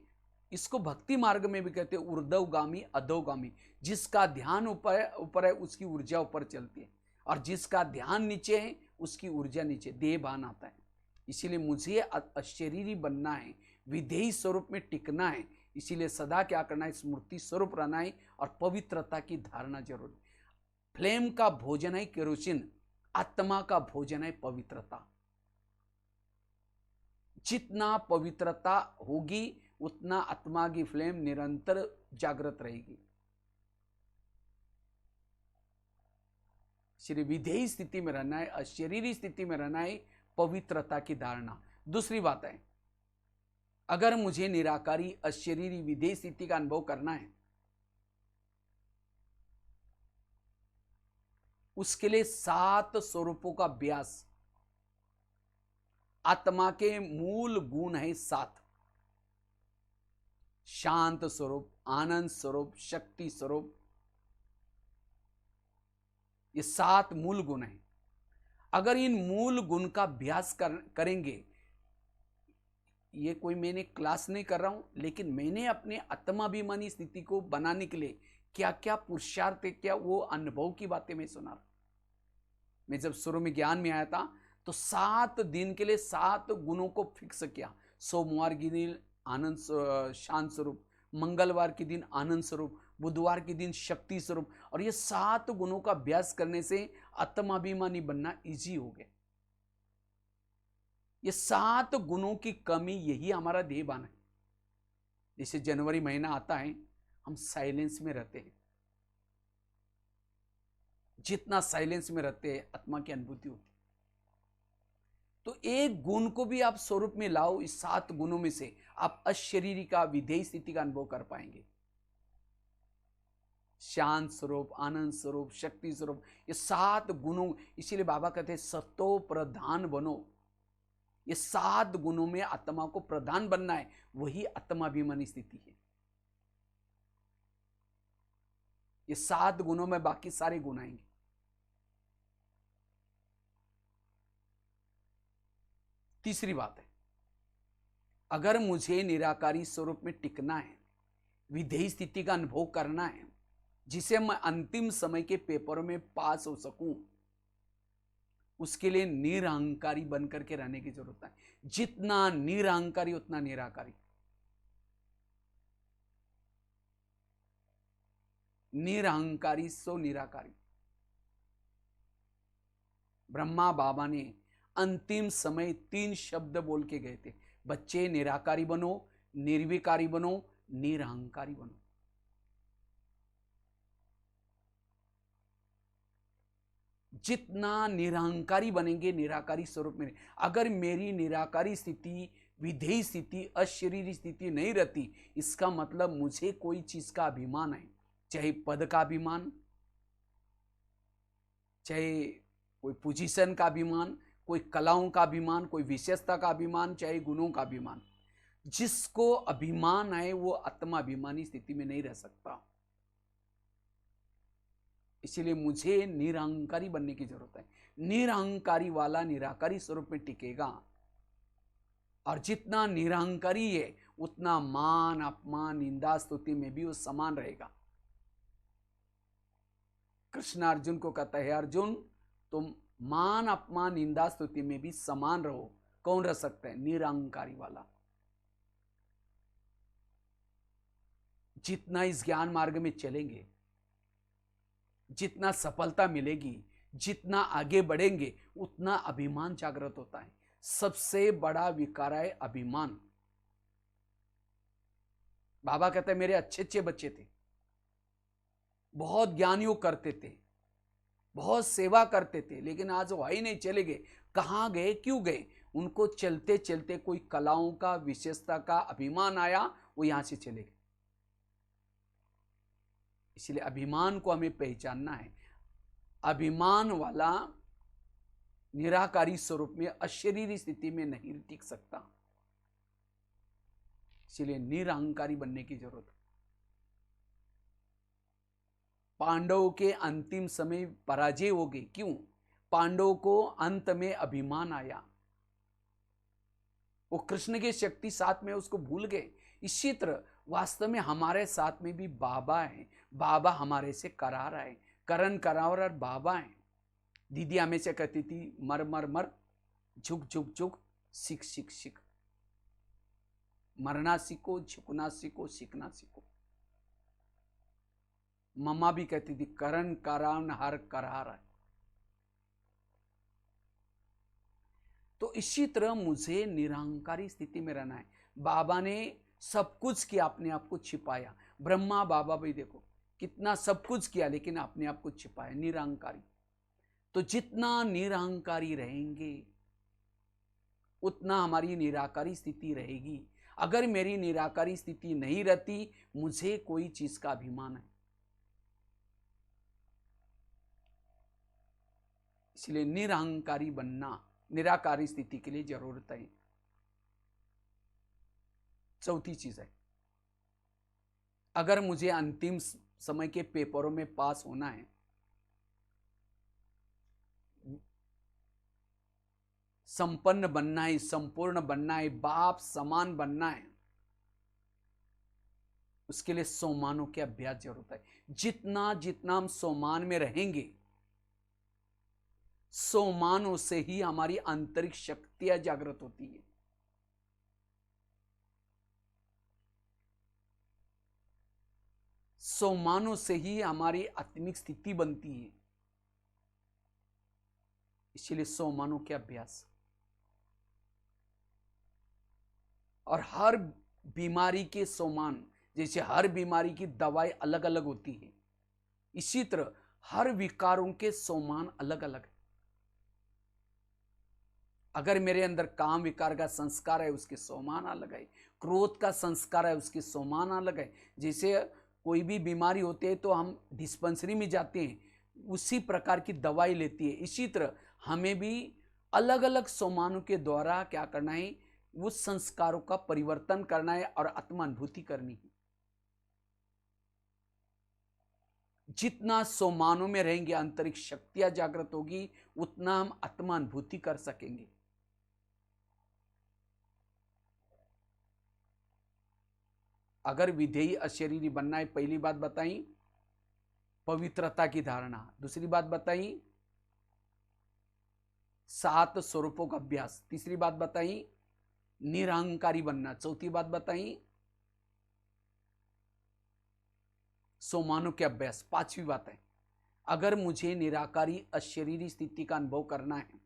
इसको भक्ति मार्ग में भी कहते हैं ऊर्ध्वगामी अधोगामी। जिसका ध्यान ऊपर है उसकी ऊर्जा ऊपर चलती है, और जिसका ध्यान नीचे है उसकी ऊर्जा नीचे, देह भान आता है। इसीलिए मुझे अशरीरी बनना है, विधेयी स्वरूप में टिकना है। इसीलिए सदा क्या करना है? स्मृति स्वरूप रहना है और पवित्रता की धारणा जरूरी। फ्लेम का भोजन है केरोसिन, आत्मा का भोजन है पवित्रता। जितना पवित्रता होगी उतना आत्मा की फ्लेम निरंतर जागृत रहेगी। श्री विधेयी स्थिति में रहना है, अशरीरी स्थिति में रहना है, पवित्रता की धारणा। दूसरी बात है, अगर मुझे निराकारी अशरीरी विधेयी स्थिति का अनुभव करना है उसके लिए 7 स्वरूपों का अभ्यास। आत्मा के मूल गुण है 7: शांत स्वरूप, आनंद स्वरूप, शक्ति स्वरूप। ये 7 मूल गुण हैं। अगर इन मूल गुण का अभ्यास करेंगे, ये कोई मैंने क्लास नहीं कर रहा हूं, लेकिन मैंने अपने आत्माभिमानी स्थिति को बनाने के लिए क्या क्या पुरुषार्थ है, क्या वो अनुभव की बातें मैं सुना रहा। मैं जब शुरू में ज्ञान में आया था तो 7 दिन के लिए 7 गुणों को फिक्स किया। सोमवार के दिन आनंद शांत स्वरूप, मंगलवार के दिन आनंद स्वरूप, बुधवार के दिन शक्ति स्वरूप। और ये 7 गुणों का अभ्यास करने से आत्माभिमानी बनना इजी हो गया। ये 7 गुणों की कमी, यही हमारा देहभान है। जैसे जनवरी महीना आता है, हम साइलेंस में रहते हैं। जितना साइलेंस में रहते हैं आत्मा की अनुभूति होती है। तो एक गुण को भी आप स्वरूप में लाओ, इस 7 गुणों में से आप अशरीरी का विधेयी स्थिति का अनुभव कर पाएंगे। शांत स्वरूप, आनंद स्वरूप, शक्ति स्वरूप, ये 7 गुणों। इसीलिए बाबा कहते हैं सतो प्रधान बनो। ये 7 गुणों में आत्मा को प्रधान बनना है, वही आत्माभिमानी स्थिति है। ये 7 गुणों में बाकी सारे गुण आएंगे। तीसरी बात है, अगर मुझे निराकारी स्वरूप में टिकना है, विधेयी स्थिति का अनुभव करना है, जिसे मैं अंतिम समय के पेपरों में पास हो सकूं, उसके लिए निरहंकारी बनकर के रहने की जरूरत है। जितना निरहंकारी उतना निराकारी। निरहंकारी सो निराकारी। ब्रह्मा बाबा ने अंतिम समय 3 शब्द बोल के गए थे, बच्चे निराकारी बनो, निर्विकारी बनो, निरहंकारी बनो। जितना निरहंकारी बनेंगे निराकारी स्वरूप में, अगर मेरी निराकारी स्थिति, विधेय स्थिति, अशरीरी स्थिति नहीं रहती, इसका मतलब मुझे कोई चीज का अभिमान है, चाहे पद का अभिमान, चाहे कोई पोजीशन का अभिमान, कोई कलाओं का अभिमान, कोई विशेषता का अभिमान, चाहे गुणों का अभिमान। जिसको अभिमान है वो आत्माभिमानी स्थिति में नहीं रह सकता। इसलिए मुझे निरहंकारी बनने की जरूरत है। निरहंकारी वाला निराकारी स्वरूप में टिकेगा, और जितना निरहंकारी है उतना मान, अपमान, निंदा, स्तुति में भी वो समान रहेगा। कृष्ण अर्जुन को कहता है, अर्जुन तुम मान, अपमान, निंदा, स्तुति में भी समान रहो। कौन रह सकता है? निरहंकारी वाला। जितना इस ज्ञान मार्ग में चलेंगे, जितना सफलता मिलेगी, जितना आगे बढ़ेंगे, उतना अभिमान जागृत होता है। सबसे बड़ा विकार है अभिमान। बाबा कहते हैं मेरे अच्छे अच्छे बच्चे थे, बहुत ज्ञानियों करते थे, बहुत सेवा करते थे, लेकिन आज वो ही नहीं, चले गए। कहां गए, क्यों गए? उनको चलते चलते कोई कलाओं का, विशेषता का अभिमान आया, वो यहां से चले गए। इसलिए अभिमान को हमें पहचानना है। अभिमान वाला निराकारी स्वरूप में, अशरीरी स्थिति में नहीं टिक सकता। इसलिए निरहंकारी बनने की जरूरत है। पांडवों के अंतिम समय पराजय हो गई, क्यों? पांडवों को अंत में अभिमान आया, वो कृष्ण की शक्ति साथ में उसको भूल गए। इसी तरह वास्तव में हमारे साथ में भी बाबा है। बाबा हमारे से करा रहा है, करण करावर और बाबा है। दीदी हमेशा कहती थी, मर मर मर, झुक झुक झुक, सीख सीख सीख। मरना सीखो, झुकना सीखो, सीखना सीखो। मम्मा भी कहती थी, करण करान हर करा रहा है। तो इसी तरह मुझे निरहंकारी स्थिति में रहना है। बाबा ने सब कुछ किया, अपने आप को छिपाया। ब्रह्मा बाबा भी देखो कितना सब कुछ किया, लेकिन अपने आप को छिपाया, निरहंकारी। तो जितना निरहंकारी रहेंगे उतना हमारी निराकारी स्थिति रहेगी। अगर मेरी निराकारी स्थिति नहीं रहती, मुझे कोई चीज का अभिमान है। इसलिए निरहंकारी बनना निराकारी स्थिति के लिए जरूरत है। चौथी चीज है, अगर मुझे अंतिम समय के पेपरों में पास होना है, संपन्न बनना है, संपूर्ण बनना है, बाप समान बनना है, उसके लिए सोमानों के अभ्यास जरूरत है। जितना जितना हम सोमान में रहेंगे, सोमानों से ही हमारी आंतरिक शक्तियां जागृत होती है। सोमानों से ही हमारी आत्मिक स्थिति बनती है। इसलिए सोमानों के अभ्यास, और हर बीमारी के सोमान, जैसे हर बीमारी की दवाई अलग अलग होती है, इसी तरह हर विकारों के सोमान अलग अलग है। अगर मेरे अंदर काम विकार का संस्कार है, उसके सोमान अलग है। क्रोध का संस्कार है, उसके सोमान अलग है। जैसे कोई भी बीमारी होती है तो हम डिस्पेंसरी में जाते हैं, उसी प्रकार की दवाई लेती है। इसी तरह हमें भी अलग अलग सोमानों के द्वारा क्या करना है, उस संस्कारों का परिवर्तन करना है और आत्मानुभूति करनी है। जितना सोमानों में रहेंगे, आंतरिक शक्तियां जागृत होगी, उतना हम आत्मानुभूति कर सकेंगे। अगर विधेयी अशरीरी बनना है, पहली बात बताई पवित्रता की धारणा, दूसरी बात बताई 7 स्वरूपों का अभ्यास, तीसरी बात बताई निरहंकारी बनना, चौथी बात बताई सोमानों के अभ्यास, पांचवी बात है अगर मुझे निराकारी अशरीरी स्थिति का अनुभव करना है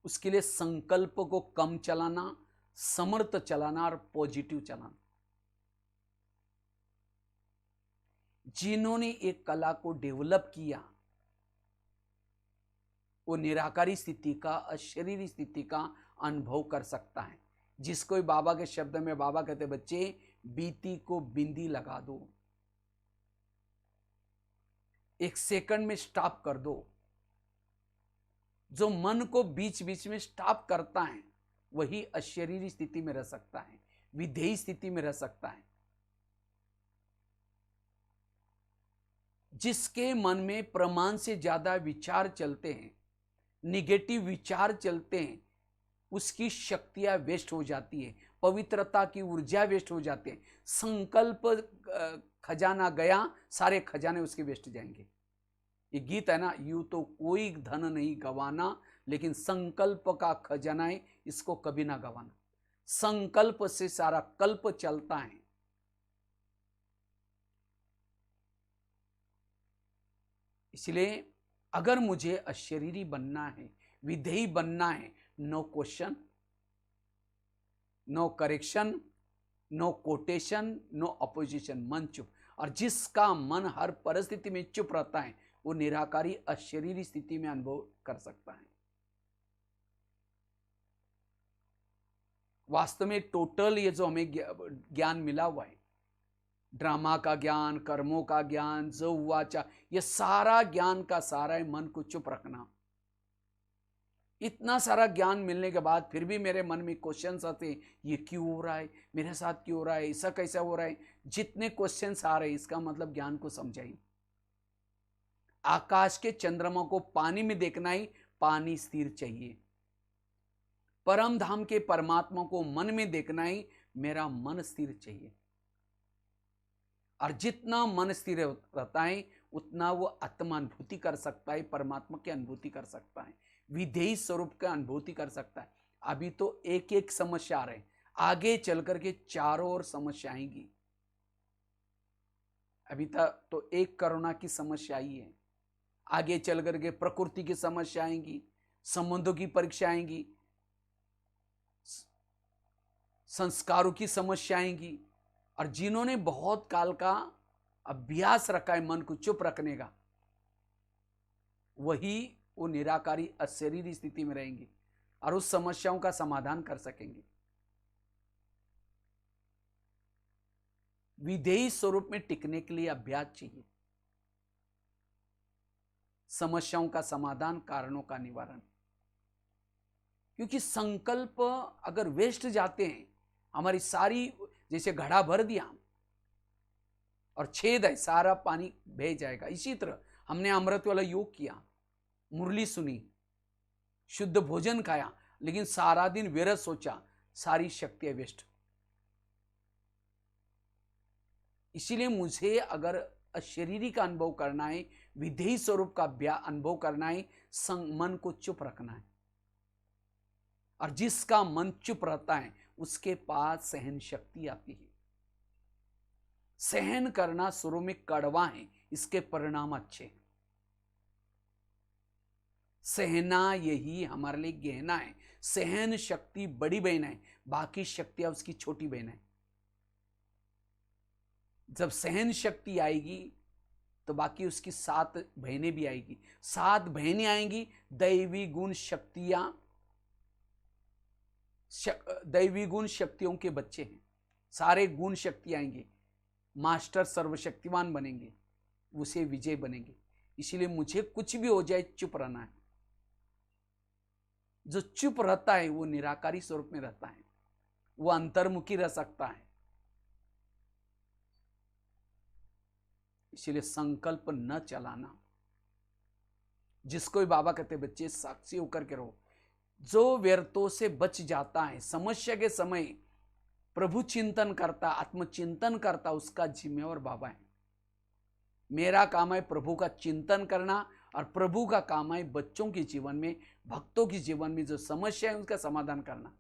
उसके लिए संकल्प को कम चलाना, समर्थ चलाना और पॉजिटिव चलाना। जिन्होंने एक कला को डेवलप किया वो निराकारी स्थिति का, अशरीरी स्थिति का अनुभव कर सकता है। जिसको बाबा के शब्द में बाबा कहते, बच्चे बीती को बिंदी लगा दो, एक सेकंड में स्टॉप कर दो। जो मन को बीच बीच में स्टॉप करता है वही अशरीरी स्थिति में रह सकता है, विधेयी स्थिति में रह सकता है। जिसके मन में प्रमाण से ज्यादा विचार चलते हैं, निगेटिव विचार चलते हैं, उसकी शक्तियां वेस्ट हो जाती है, पवित्रता की ऊर्जा वेस्ट हो जाती है। संकल्प खजाना गया, सारे खजाने उसके वेस्ट जाएंगे। ये गीत है ना, यूं तो कोई धन नहीं गवाना, लेकिन संकल्प का खजाना है, इसको कभी ना गवाना। संकल्प से सारा कल्प चलता है। इसलिए अगर मुझे अशरीरी बनना है, विधेयी बनना है, no question, no correction, no quotation, no opposition, मन चुप। और जिसका मन हर परिस्थिति में चुप रहता है वो निराकारी अशरीरी स्थिति में अनुभव कर सकता है। वास्तव में टोटल ये जो हमें ज्ञान मिला हुआ है, ड्रामा का ज्ञान, कर्मों का ज्ञान, जो वाचा, ये सारा ज्ञान का सारा है मन को चुप रखना। इतना सारा ज्ञान मिलने के बाद फिर भी मेरे मन में क्वेश्चंस आते हैं, ये क्यों हो रहा है, मेरे साथ क्यों हो रहा है, ऐसा कैसा हो रहा है। जितने क्वेश्चंस आ रहे हैं इसका मतलब ज्ञान को समझाइए। आकाश के चंद्रमा को पानी में देखना ही पानी स्थिर चाहिए। परम धाम के परमात्मा को मन में देखना ही मेरा मन स्थिर चाहिए। और जितना मन स्थिर रहता है उतना वो आत्मानुभूति कर सकता है, परमात्मा की अनुभूति कर सकता है, विधेयी स्वरूप का अनुभूति कर सकता है। अभी तो एक एक समस्या आ रहे, आगे चल करके चारों ओर समस्या आएंगी। अभी तक तो एक कोरोना की समस्या आई है, आगे चल करके प्रकृति की समस्या आएंगी, संबंधों की परीक्षा आएंगी, संस्कारों की समस्या आएंगी। और जिन्होंने बहुत काल का अभ्यास रखा है मन को चुप रखने का, वही वो निराकारी अशरीरी स्थिति में रहेंगे और उस समस्याओं का समाधान कर सकेंगे। विधेयी स्वरूप में टिकने के लिए अभ्यास चाहिए। समस्याओं का समाधान, कारणों का निवारण। क्योंकि संकल्प अगर वेस्ट जाते हैं, हमारी सारी, जैसे घड़ा भर दिया और छेद है, सारा पानी बह जाएगा। इसी तरह हमने अमृत वाला योग किया, मुरली सुनी, शुद्ध भोजन खाया, लेकिन सारा दिन व्यर्थ सोचा, सारी शक्तियां वेस्ट। इसीलिए मुझे अगर अशरीरी का अनुभव करना है, विधेयी स्वरूप का अनुभव करना है, मन को चुप रखना है। और जिसका मन चुप रहता है उसके पास सहन शक्ति आती है। सहन करना शुरू में कड़वा है, इसके परिणाम अच्छे हैं। सहना यही हमारे लिए गहना है। सहन शक्ति बड़ी बहन है, बाकी शक्तियां उसकी छोटी बहन है। जब सहन शक्ति आएगी तो बाकी उसकी 7 बहनें भी आएगी। 7 बहनें आएंगी, दैवी गुण शक्तियां, दैवी गुण शक्तियों के बच्चे हैं, सारे गुण शक्ति आएंगे, मास्टर सर्वशक्तिमान बनेंगे, उसे विजय बनेंगे। इसलिए मुझे कुछ भी हो जाए चुप रहना है। जो चुप रहता है वो निराकारी स्वरूप में रहता है, वो अंतर्मुखी रह सकता है। इसलिए संकल्प न चलाना। जिसको भी बाबा कहते बच्चे साक्षी होकर के रहो। जो व्यर्थों से बच जाता है, समस्या के समय प्रभु चिंतन करता, आत्मचिंतन करता, उसका जिम्मेवार बाबा है। मेरा काम है प्रभु का चिंतन करना, और प्रभु का काम है बच्चों के जीवन में, भक्तों के जीवन में जो समस्या है उसका समाधान करना।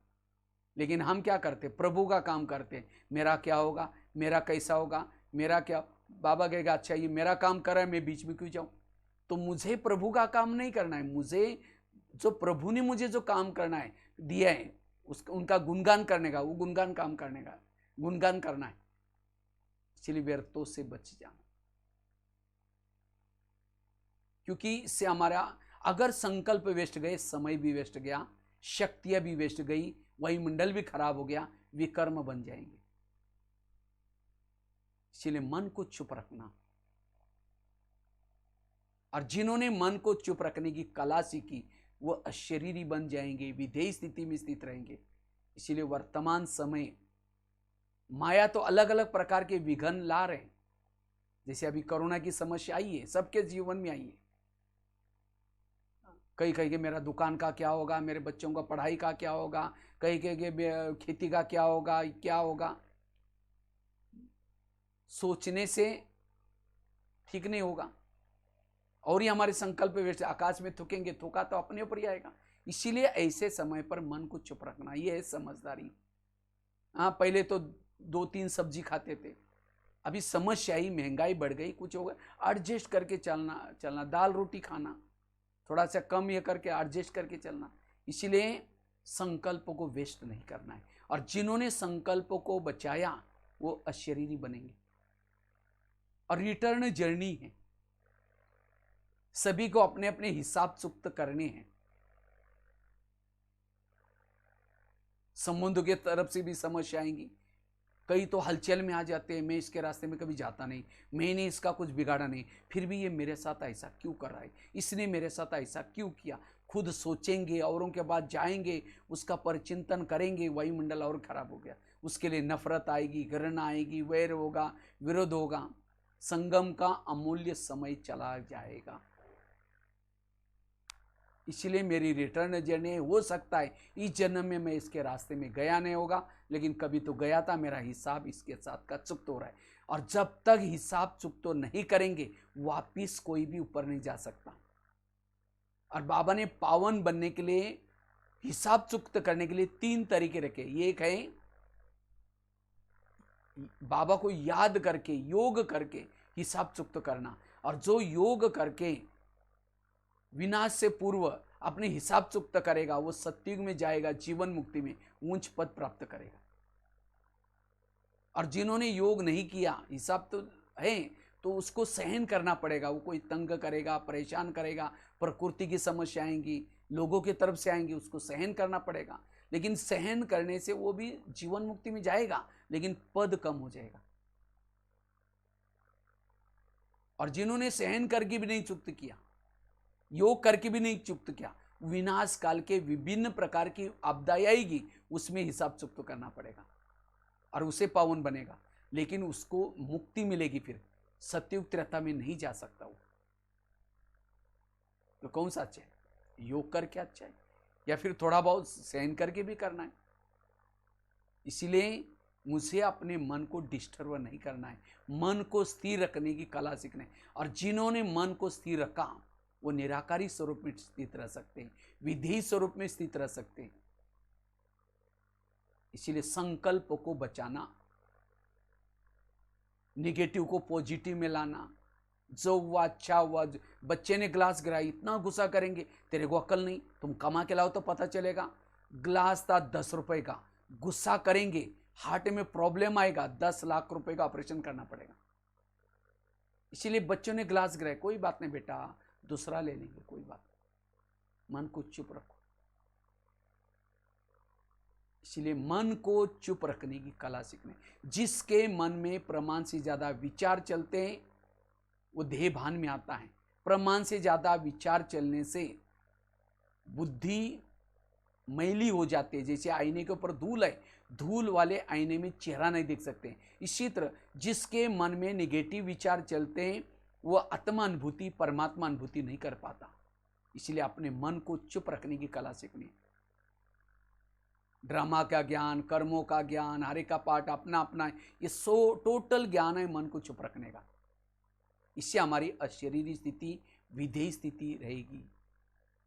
लेकिन हम क्या करते, प्रभु का काम करते, मेरा क्या होगा, मेरा कैसा होगा, मेरा क्या। बाबा कहेगा अच्छा ये मेरा काम कर रहा है, मैं बीच में क्यों जाऊं। तो मुझे प्रभु का काम नहीं करना है, मुझे जो प्रभु ने मुझे जो काम करना है दिया है उसका उनका गुणगान करने का, वो गुणगान काम करने का, गुणगान करना है। इसलिए व्यर्थों से बच जाना, क्योंकि इससे हमारा अगर संकल्प वेस्ट गए, समय भी वेस्ट गया, शक्तियां भी वेस्ट गई, वायुमंडल भी खराब हो गया, विकर्म बन जाएंगे। इसलिए मन को चुप रखना, और जिन्होंने मन को चुप रखने की कला सीखी वो अशरीरी बन जाएंगे, विधेय स्थिति में स्थित रहेंगे। इसीलिए वर्तमान समय माया तो अलग अलग प्रकार के विघन ला रहे हैं। जैसे अभी कोरोना की समस्या आई है, सबके जीवन में आई है। कई कहीं के मेरा दुकान का क्या होगा, मेरे बच्चों का पढ़ाई का क्या होगा, कहीं कहीं के खेती का क्या होगा, क्या होगा। सोचने से ठीक नहीं होगा, और ये हमारे संकल्प वैसे आकाश में थूकेंगे, थूका तो अपने ऊपर ही आएगा। इसीलिए ऐसे समय पर मन को चुप रखना, ये है समझदारी। हाँ, पहले तो 2-3 सब्जी खाते थे, अभी समस्या ही, महंगाई बढ़ गई, कुछ हो गया, एडजस्ट करके चलना, दाल रोटी खाना, थोड़ा सा कम ये करके एडजस्ट करके चलना। इसीलिए संकल्प को वेस्ट नहीं करना है, और जिन्होंने संकल्प को बचाया वो अशरीरी बनेंगे। और रिटर्न जर्नी है, सभी को अपने अपने हिसाब चुक्त करने हैं। संबंध के तरफ से भी समस्या आएंगी, कई तो हलचल में आ जाते हैं, मैं इसके रास्ते में कभी जाता नहीं, मैंने इसका कुछ बिगाड़ा नहीं, फिर भी ये मेरे साथ ऐसा क्यों कर रहा है, इसने मेरे साथ ऐसा क्यों किया। खुद सोचेंगे, औरों के बाद जाएंगे, उसका परिचिंतन करेंगे, वायुमंडल और खराब हो गया, उसके लिए नफरत आएगी, घृणा आएगी, वैर होगा, विरोध होगा, संगम का अमूल्य समय चला जाएगा। इसलिए मेरी रिटर्न जर्नी हो सकता है इस जन्म में मैं इसके रास्ते में गया नहीं होगा, लेकिन कभी तो गया था, मेरा हिसाब इसके साथ का चुक्त हो रहा है। और जब तक हिसाब चुक्त तो नहीं करेंगे, वापिस कोई भी ऊपर नहीं जा सकता। और बाबा ने पावन बनने के लिए, हिसाब चुक्त करने के लिए 3 तरीके रखे। ये एक है बाबा को याद करके, योग करके हिसाब चुक्त करना, और जो योग करके विनाश से पूर्व अपने हिसाब चुक्त करेगा वो सत्युग में जाएगा, जीवन मुक्ति में ऊंच पद प्राप्त करेगा। और जिन्होंने योग नहीं किया, हिसाब तो है, तो उसको सहन करना पड़ेगा। वो कोई तंग करेगा, परेशान करेगा, प्रकृति की समस्या आएंगी, लोगों की तरफ से आएंगी, उसको सहन करना पड़ेगा। लेकिन सहन करने से वो भी जीवन मुक्ति में जाएगा, लेकिन पद कम हो जाएगा। और जिन्होंने सहन करके भी नहीं चुक्त किया, योग करके भी नहीं चुक्त किया, विनाश काल के विभिन्न प्रकार की आपदाएं आएगी, उसमें हिसाब चुक्त करना पड़ेगा और उसे पावन बनेगा। लेकिन उसको मुक्ति मिलेगी, फिर सत्युग त्रेता में नहीं जा सकता वो। तो कौन सा अच्छा है, योग करके अच्छा है, या फिर थोड़ा बहुत सहन करके भी करना है। इसीलिए मुझे अपने मन को डिस्टर्ब नहीं करना है, मन को स्थिर रखने की कला सीखना है। और जिन्होंने मन को स्थिर रखा वो निराकारी स्वरूप में स्थित रह सकते हैं, विधेय स्वरूप में स्थित रह सकते हैं। इसीलिए संकल्प को बचाना, निगेटिव को पॉजिटिव में लाना, जो हुआ अच्छा हुआ। बच्चे ने ग्लास गिराई, इतना गुस्सा करेंगे, तेरे को अकल नहीं, तुम कमा के लाओ तो पता चलेगा। ग्लास था 10 रुपए का, गुस्सा करेंगे, हार्ट में प्रॉब्लम आएगा, 10 लाख रुपए का ऑपरेशन करना पड़ेगा। इसीलिए बच्चों ने ग्लास गिराया, कोई बात नहीं बेटा, दूसरा ले लेंगे, कोई बात नहीं, मन को चुप रखो। इसलिए मन को चुप रखने की कला सीखने। जिसके मन में प्रमाण से ज्यादा विचार चलते हैं वो देह भान में आता है। प्रमाण से ज्यादा विचार चलने से बुद्धि मैली हो जाती है। जैसे आईने के ऊपर धूल है, धूल वाले आईने में चेहरा नहीं देख सकते। इसी तरह जिसके मन में निगेटिव विचार चलते हैं वो आत्मा अनुभूति, परमात्मा अनुभूति नहीं कर पाता। इसलिए अपने मन को चुप रखने की कला सीखनी। ड्रामा का ज्ञान, कर्मों का ज्ञान, हरे का पाठ अपना अपना, ये टोटल ज्ञान है मन को चुप रखने का। इससे हमारी अशरीरी स्थिति, विधेय स्थिति रहेगी।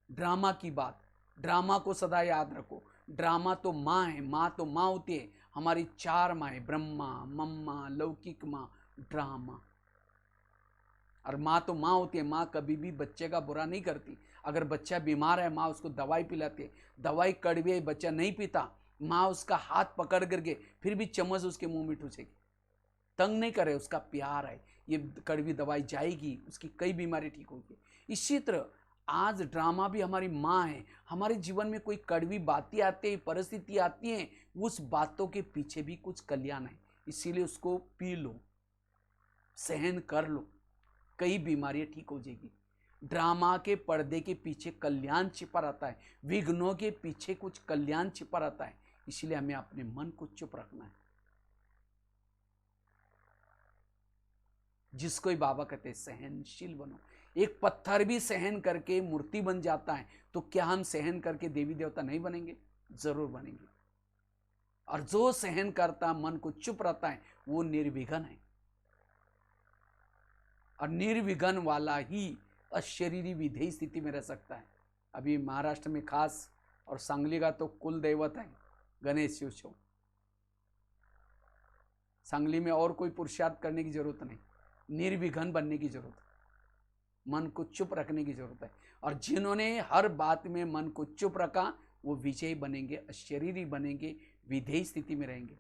ड्रामा की बात, ड्रामा को सदा याद रखो। ड्रामा तो माँ है, माँ तो माँ होती है। हमारी 4 माँ है, ब्रह्मा, मम्मा, लौकिक माँ, ड्रामा। और माँ तो माँ होती है, माँ कभी भी बच्चे का बुरा नहीं करती। अगर बच्चा बीमार है, माँ उसको दवाई पिलाती है, दवाई कड़वी है, बच्चा नहीं पीता, माँ उसका हाथ पकड़ करके फिर भी चम्मच उसके मुंह में ठूसेगी, तंग नहीं करे, उसका प्यार है, ये कड़वी दवाई जाएगी, उसकी कई बीमारी ठीक होगी। इसी तरह आज ड्रामा भी हमारी माँ है। हमारे जीवन में कोई कड़वी बातें आती है, परिस्थिति आती हैं, उस बातों के पीछे भी कुछ कल्याण है, इसीलिए उसको पी लो, सहन कर लो, कई बीमारियां ठीक हो जाएगी। ड्रामा के पर्दे के पीछे कल्याण छिपा रहता है, विघ्नों के पीछे कुछ कल्याण छिपा रहता है, इसलिए हमें अपने मन को चुप रखना है। जिसको ही बाबा कहते हैं सहनशील बनो। एक पत्थर भी सहन करके मूर्ति बन जाता है, तो क्या हम सहन करके देवी देवता नहीं बनेंगे? जरूर बनेंगे। और जो सहन करता, मन को चुप रहता है, वो निर्विघ्न है। और निर्विघ्न वाला ही अशरीरी विधेय स्थिति में रह सकता है। अभी महाराष्ट्र में खास और सांगली का तो कुल दैवत है गणेश उत्सव। सांगली में और कोई पुरुषार्थ करने की जरूरत नहीं, निर्विघ्न बनने की जरूरत है, मन को चुप रखने की जरूरत है। और जिन्होंने हर बात में मन को चुप रखा, वो विजयी बनेंगे, अशरीरी बनेंगे, विधेय स्थिति में रहेंगे।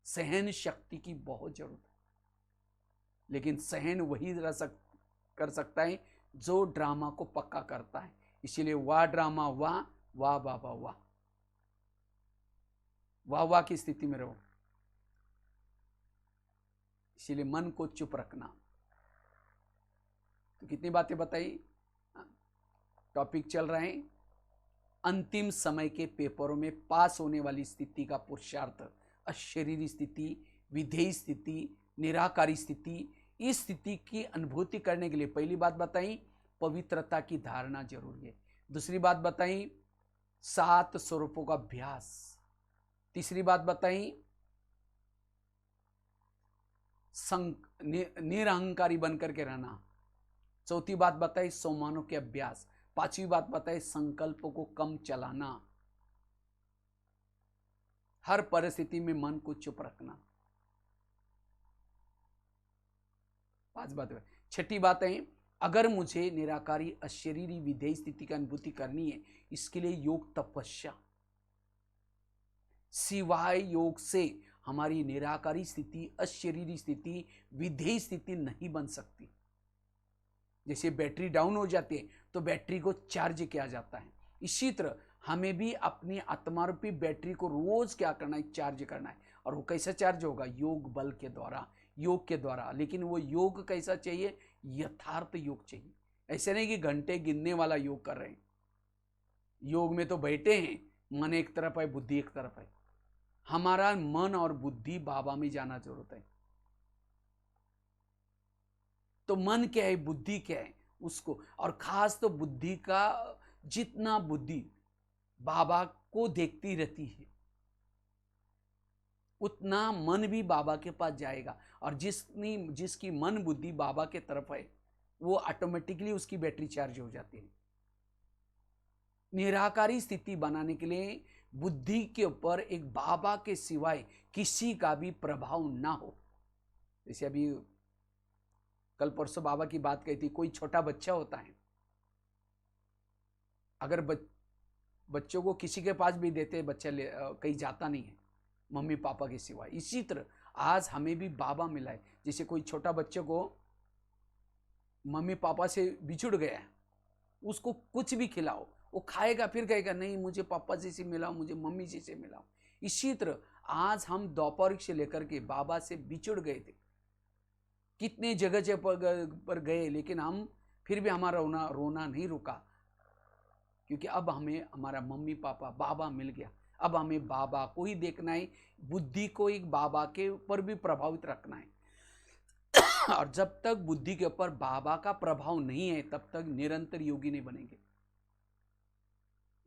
सहन शक्ति की बहुत जरूरत है, लेकिन सहन वही कर सकता है जो ड्रामा को पक्का करता है। इसीलिए वाह ड्रामा वाह, वाह बाबा वाह, वाह वाह की स्थिति में रहो। इसीलिए मन को चुप रखना। तो कितनी बातें बताई, टॉपिक चल रहे हैं अंतिम समय के पेपरों में पास होने वाली स्थिति का पुरुषार्थ, अशरीरी स्थिति, विधेय स्थिति, निराकारी स्थिति। इस स्थिति की अनुभूति करने के लिए पहली बात बताई पवित्रता की धारणा जरूरी है। दूसरी बात बताई 7 स्वरूपों का अभ्यास। तीसरी बात बताई निरहंकारी बनकर के रहना। चौथी बात बताई सोमानों के अभ्यास। पांचवी बात बताई संकल्पों को कम चलाना, हर परिस्थिति में मन को चुप रखना। 5 बातें। छठी बात है अगर मुझे निराकारी अशरीरी विधेय स्थिति की अनुभूति करनी है, इसके लिए योग तपस्या, सिवाय योग से हमारी निराकारी स्थिति, अशरीरी स्थिति, विधेय स्थिति नहीं बन सकती। जैसे बैटरी डाउन हो जाती है तो बैटरी को चार्ज किया जाता है, इसी तरह हमें भी अपनी आत्मा रूपी बैटरी को रोज क्या करना है, चार्ज करना है। और वो कैसा चार्ज होगा? योग बल के द्वारा, योग के द्वारा। लेकिन वो योग कैसा चाहिए? यथार्थ योग चाहिए। ऐसे नहीं कि घंटे गिनने वाला योग कर रहे हैं। योग में तो बैठे हैं, मन एक तरफ है, बुद्धि एक तरफ है। हमारा मन और बुद्धि बाबा में जाना जरूरत है। तो मन क्या है, बुद्धि क्या है, उसको, और खास तो बुद्धि का, जितना बुद्धि बाबा को देखती रहती है उतना मन भी बाबा के पास जाएगा। और जिसकी मन बुद्धि बाबा के तरफ है, वो ऑटोमेटिकली उसकी बैटरी चार्ज हो जाती है। निराकारी स्थिति बनाने के लिए बुद्धि के ऊपर एक बाबा के सिवाय किसी का भी प्रभाव ना हो। जैसे अभी कल परसों बाबा की बात कही थी, कोई छोटा बच्चा होता है, अगर बच्चों को किसी के पास भी देते, बच्चा कहीं जाता नहीं है मम्मी पापा के सिवाय। इसी तरह आज हमें भी बाबा मिला है। जैसे कोई छोटा बच्चे को मम्मी पापा से बिछुड़ गया है, उसको कुछ भी खिलाओ, वो खाएगा, फिर कहेगा नहीं मुझे पापा जी से मिलाओ, मुझे मम्मी जी से मिलाओ। इसी तरह आज हम दोपहर से लेकर के बाबा से बिछुड़ गए थे, कितने जगह पर गए, लेकिन हम फिर भी हमारा रोना नहीं रुका, क्योंकि अब हमें हमारा मम्मी पापा बाबा मिल गया। अब हमें बाबा को ही देखना है, बुद्धि को एक बाबा के ऊपर भी प्रभावित रखना है। और जब तक बुद्धि के ऊपर बाबा का प्रभाव नहीं है, तब तक निरंतर योगी नहीं बनेंगे।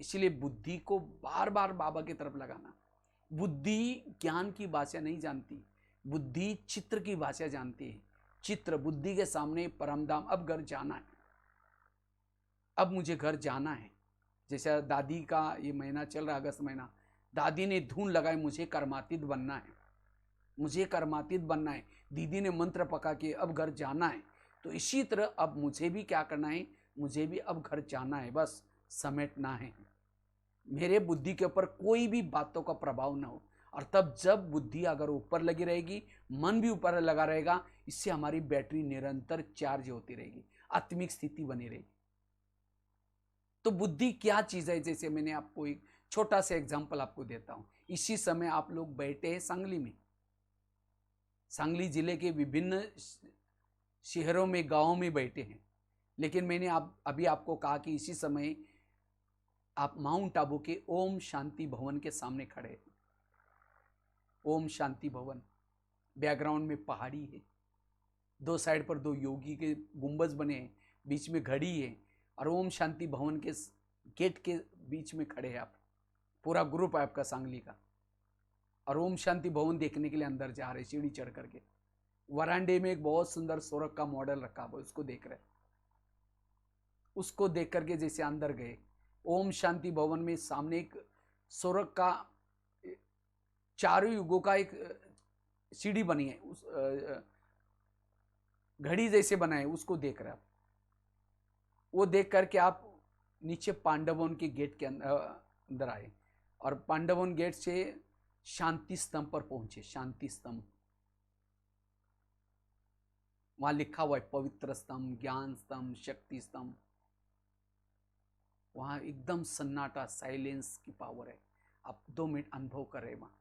इसलिए बुद्धि को बार बार बाबा की तरफ लगाना। बुद्धि ज्ञान की भाषा नहीं जानती, बुद्धि चित्र की भाषा जानती है। चित्र, बुद्धि के सामने परमधाम, अब घर जाना है, अब मुझे घर जाना है। जैसे दादी का ये महीना चल रहा है, अगस्त महीना, दादी ने धून लगाई मुझे कर्मातीत बनना है, मुझे कर्मातीत बनना है। दीदी ने मंत्र पका के अब घर जाना है। तो तो इसी तरह अब मुझे भी क्या करना है, मुझे भी अब घर जाना है, बस समेटना है। मेरे बुद्धि के ऊपर कोई भी बातों का प्रभाव ना हो। और तब जब बुद्धि अगर ऊपर लगी रहेगी, मन भी ऊपर लगा रहेगा, इससे हमारी बैटरी निरंतर चार्ज होती रहेगी, आत्मिक स्थिति बनी रहेगी। तो बुद्धि क्या चीज है, जैसे मैंने आपको एक छोटा सा एग्जांपल आपको देता हूं। इसी समय आप लोग बैठे हैं सांगली में, सांगली जिले के विभिन्न शहरों में, गांवों में बैठे हैं, लेकिन मैंने अभी आपको कहा कि इसी समय आप माउंट आबू के ओम शांति भवन के सामने खड़े हैं। ओम शांति भवन, बैकग्राउंड में पहाड़ी है, दो साइड पर दो योगी के गुंबज बने हैं, बीच में घड़ी है, और ओम शांति भवन के गेट के बीच में खड़े हैं आप। पूरा ग्रुप है आपका सांगली का, और ओम शांति भवन देखने के लिए अंदर जा रहे, सीढ़ी चढ़ करके। वरांडे में एक बहुत सुंदर सोरख का मॉडल रखा हुआ, उसको देख रहे। उसको देख करके जैसे अंदर गए, ओम शांति भवन में सामने एक सोरख का चारों युगों का एक सीढ़ी बनी है, उस घड़ी जैसे बना है, उसको देख रहे आप। वो देख करके आप नीचे पांडवन के गेट के अंदर आए, और पांडवन गेट से शांति स्तंभ पर पहुंचे। शांति स्तंभ, वहां लिखा हुआ है पवित्र स्तंभ, ज्ञान स्तंभ, शक्ति स्तंभ। वहां एकदम सन्नाटा, साइलेंस की पावर है। आप 2 मिनट अनुभव कर रहे वहां।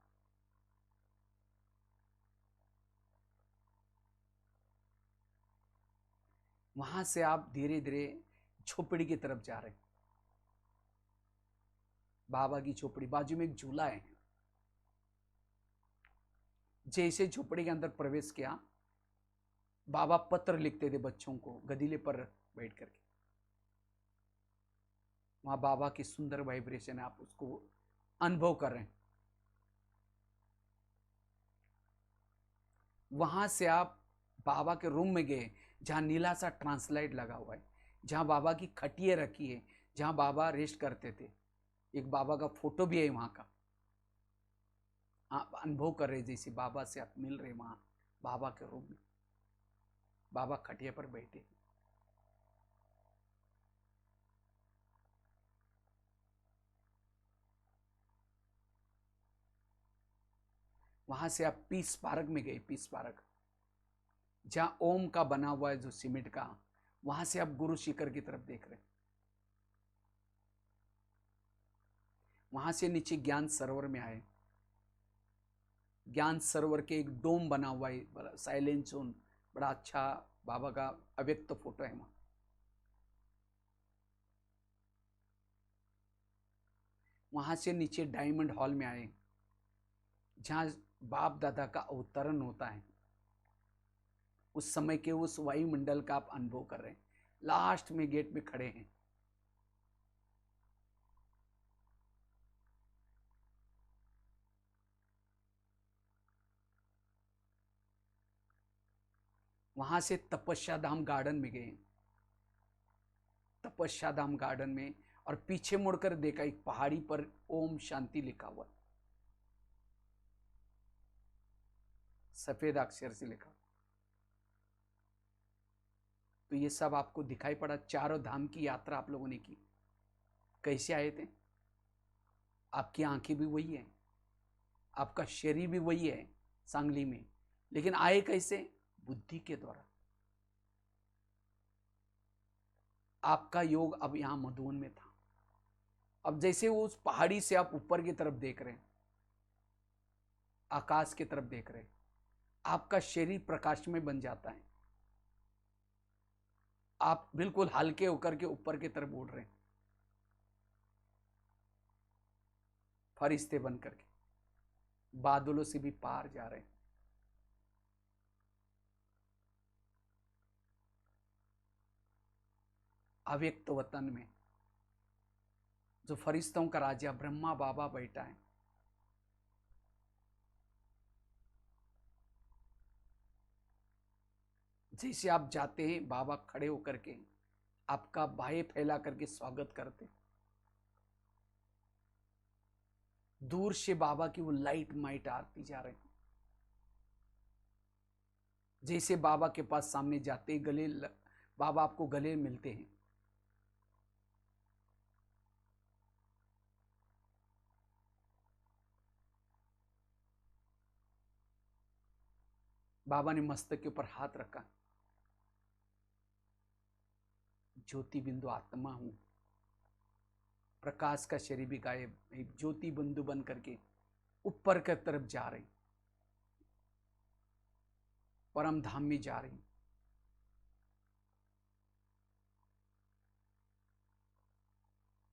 वहां से आप धीरे धीरे झोपड़ी की तरफ जा रहे हैं। बाबा की झोपड़ी, बाजू में एक झूला है। जैसे झोपड़ी के अंदर प्रवेश किया, बाबा पत्र लिखते थे बच्चों को, गदीले पर बैठ करके। वहां बाबा की सुंदर वाइब्रेशन है, आप उसको अनुभव कर रहे हैं। वहां से आप बाबा के रूम में गए, जहां नीला सा ट्रांसलाइट लगा हुआ है, जहां बाबा की खटिया रखी है, जहां बाबा रेस्ट करते थे। एक बाबा का फोटो भी है वहां का। आप अनुभव कर रहे जैसे बाबा से आप मिल रहे वहां, बाबा के रूम में। बाबा खटिया पर बैठे। वहां से आप पीस पार्क में गए। पीस पार्क, जहां ओम का बना हुआ है, जो सीमेंट का, वहां से आप गुरु शिखर की तरफ देख रहे। वहां से नीचे ज्ञान सरोवर में आए। ज्ञान सरोवर के एक डोम बना हुआ है, बड़ा साइलेंट जोन, बड़ा अच्छा बाबा का अव्यक्त फोटो है वहां। वहां से नीचे डायमंड हॉल में आए, जहां बाप दादा का अवतरण होता है। उस समय के उस वायुमंडल का आप अनुभव कर रहे हैं। लास्ट में गेट में खड़े हैं। वहां से तपस्या धाम गार्डन में गए। तपस्या धाम गार्डन में, और पीछे मुड़कर देखा, एक पहाड़ी पर ओम शांति लिखा हुआ, सफेद अक्षर से लिखा। तो ये सब आपको दिखाई पड़ा। चारों धाम की यात्रा आप लोगों ने की। कैसे आए थे? आपकी आंखें भी वही है, आपका शरीर भी वही है सांगली में, लेकिन आए कैसे? बुद्धि के द्वारा। आपका योग अब यहां मधुबन में था। अब जैसे वो उस पहाड़ी से आप ऊपर की तरफ देख रहे हैं, आकाश की तरफ देख रहे हैं, आपका शरीर प्रकाशमय बन जाता है। आप बिल्कुल हल्के होकर के ऊपर की तरफ उड़ रहे हैं, फरिश्ते बन करके बादलों से भी पार जा रहे हैं। अव्यक्त वतन में जो फरिश्तों का राजा ब्रह्मा बाबा बैठा है, जैसे आप जाते हैं, बाबा खड़े होकर के आपका बाहें फैला करके स्वागत करते। दूर से बाबा की वो लाइट माइट आती जा रही। जैसे बाबा के पास सामने जाते बाबा आपको गले मिलते हैं। बाबा ने मस्तक के ऊपर हाथ रखा, ज्योति बिंदु आत्मा हूं, प्रकाश का शरीर भी गायब, एक ज्योति बिंदु बन करके ऊपर की तरफ जा रही, परम धाम में जा रही।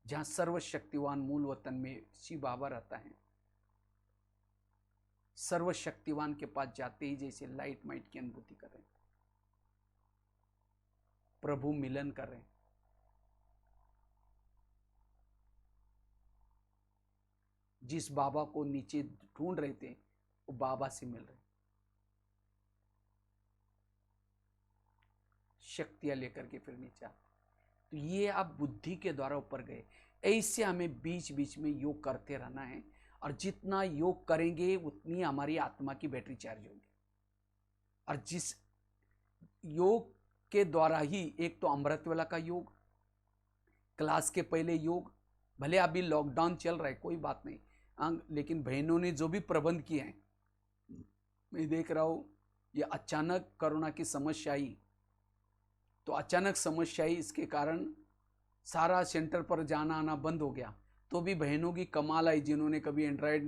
जहां सर्वशक्तिवान मूल वतन में शिव बाबा रहता है, सर्वशक्तिवान के पास जाते ही जैसे लाइट माइट की अनुभूति कर रहे हैं, प्रभु मिलन कर रहे हैं। जिस बाबा को नीचे ढूंढ रहे थे वो बाबा से मिल रहे, शक्तियां लेकर के फिर नीचे आते। तो ये आप बुद्धि के द्वारा ऊपर गए। ऐसे हमें बीच बीच में योग करते रहना है, और जितना योग करेंगे उतनी हमारी आत्मा की बैटरी चार्ज होगी। और जिस योग के द्वारा ही, एक तो अमृत वेला का योग, क्लास के पहले योग, भले अभी लॉकडाउन चल रहा है कोई बात नहीं, लेकिन बहनों ने जो भी प्रबंध किए हैं, मैं देख रहा हूं, ये अचानक कोरोना की समस्या आई, तो अचानक समस्या आई, इसके कारण सारा सेंटर पर जाना आना बंद हो गया। तो भी बहनों की कमाल आई, जिन्होंने कभी एंड्रॉयड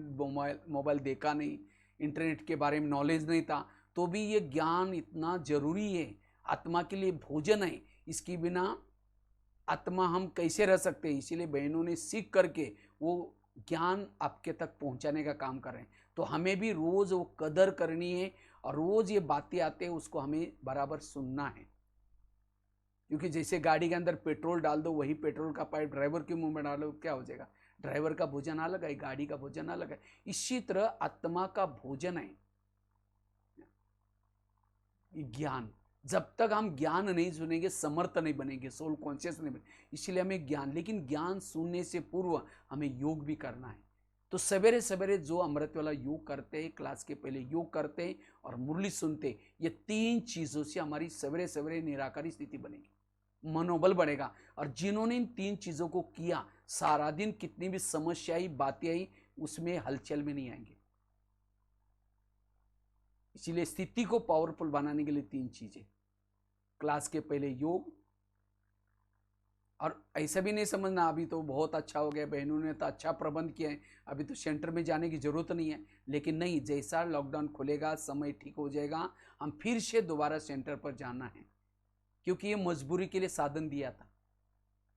मोबाइल देखा नहीं, इंटरनेट के बारे में नॉलेज नहीं था, तो भी ये ज्ञान इतना जरूरी है, आत्मा के लिए भोजन है, इसके बिना आत्मा हम कैसे रह सकते हैं। इसीलिए बहनों ने सीख करके वो ज्ञान आपके तक पहुंचाने का काम कर रहे हैं। तो हमें भी रोज वो कदर करनी है, और रोज ये बातें आते हैं उसको हमें बराबर सुनना है। क्योंकि जैसे गाड़ी के अंदर पेट्रोल डाल दो, वही पेट्रोल का पाइप ड्राइवर के मुंह में डालो, क्या हो जाएगा? ड्राइवर का भोजन अलग है, गाड़ी का भोजन अलग है। इसी तरह आत्मा का भोजन है ज्ञान। जब तक हम ज्ञान नहीं सुनेंगे, समर्थ नहीं बनेंगे, सोल कॉन्शियस नहीं बनेंगे। इसलिए हमें ज्ञान, लेकिन ज्ञान सुनने से पूर्व हमें योग भी करना है। तो सवेरे सवेरे जो अमृत वाला योग करते हैं, क्लास के पहले योग करते हैं और मुरली सुनते हैं, ये तीन चीजों से हमारी सवेरे सवेरे निराकारी स्थिति बनेगी, मनोबल बढ़ेगा। और जिन्होंने इन तीन चीजों को किया, सारा दिन कितनी भी समस्या आई, बातें आई, उसमें हलचल में नहीं आएंगे। इसीलिए स्थिति को पावरफुल बनाने के लिए तीन चीजें, क्लास के पहले योग। और ऐसा भी नहीं समझना अभी तो बहुत अच्छा हो गया, बहनों ने तो अच्छा प्रबंध किया है, अभी तो सेंटर में जाने की जरूरत नहीं है। लेकिन नहीं, जैसा लॉकडाउन खुलेगा, समय ठीक हो जाएगा, हम फिर से दोबारा सेंटर पर जाना है। क्योंकि ये मजबूरी के लिए साधन दिया था।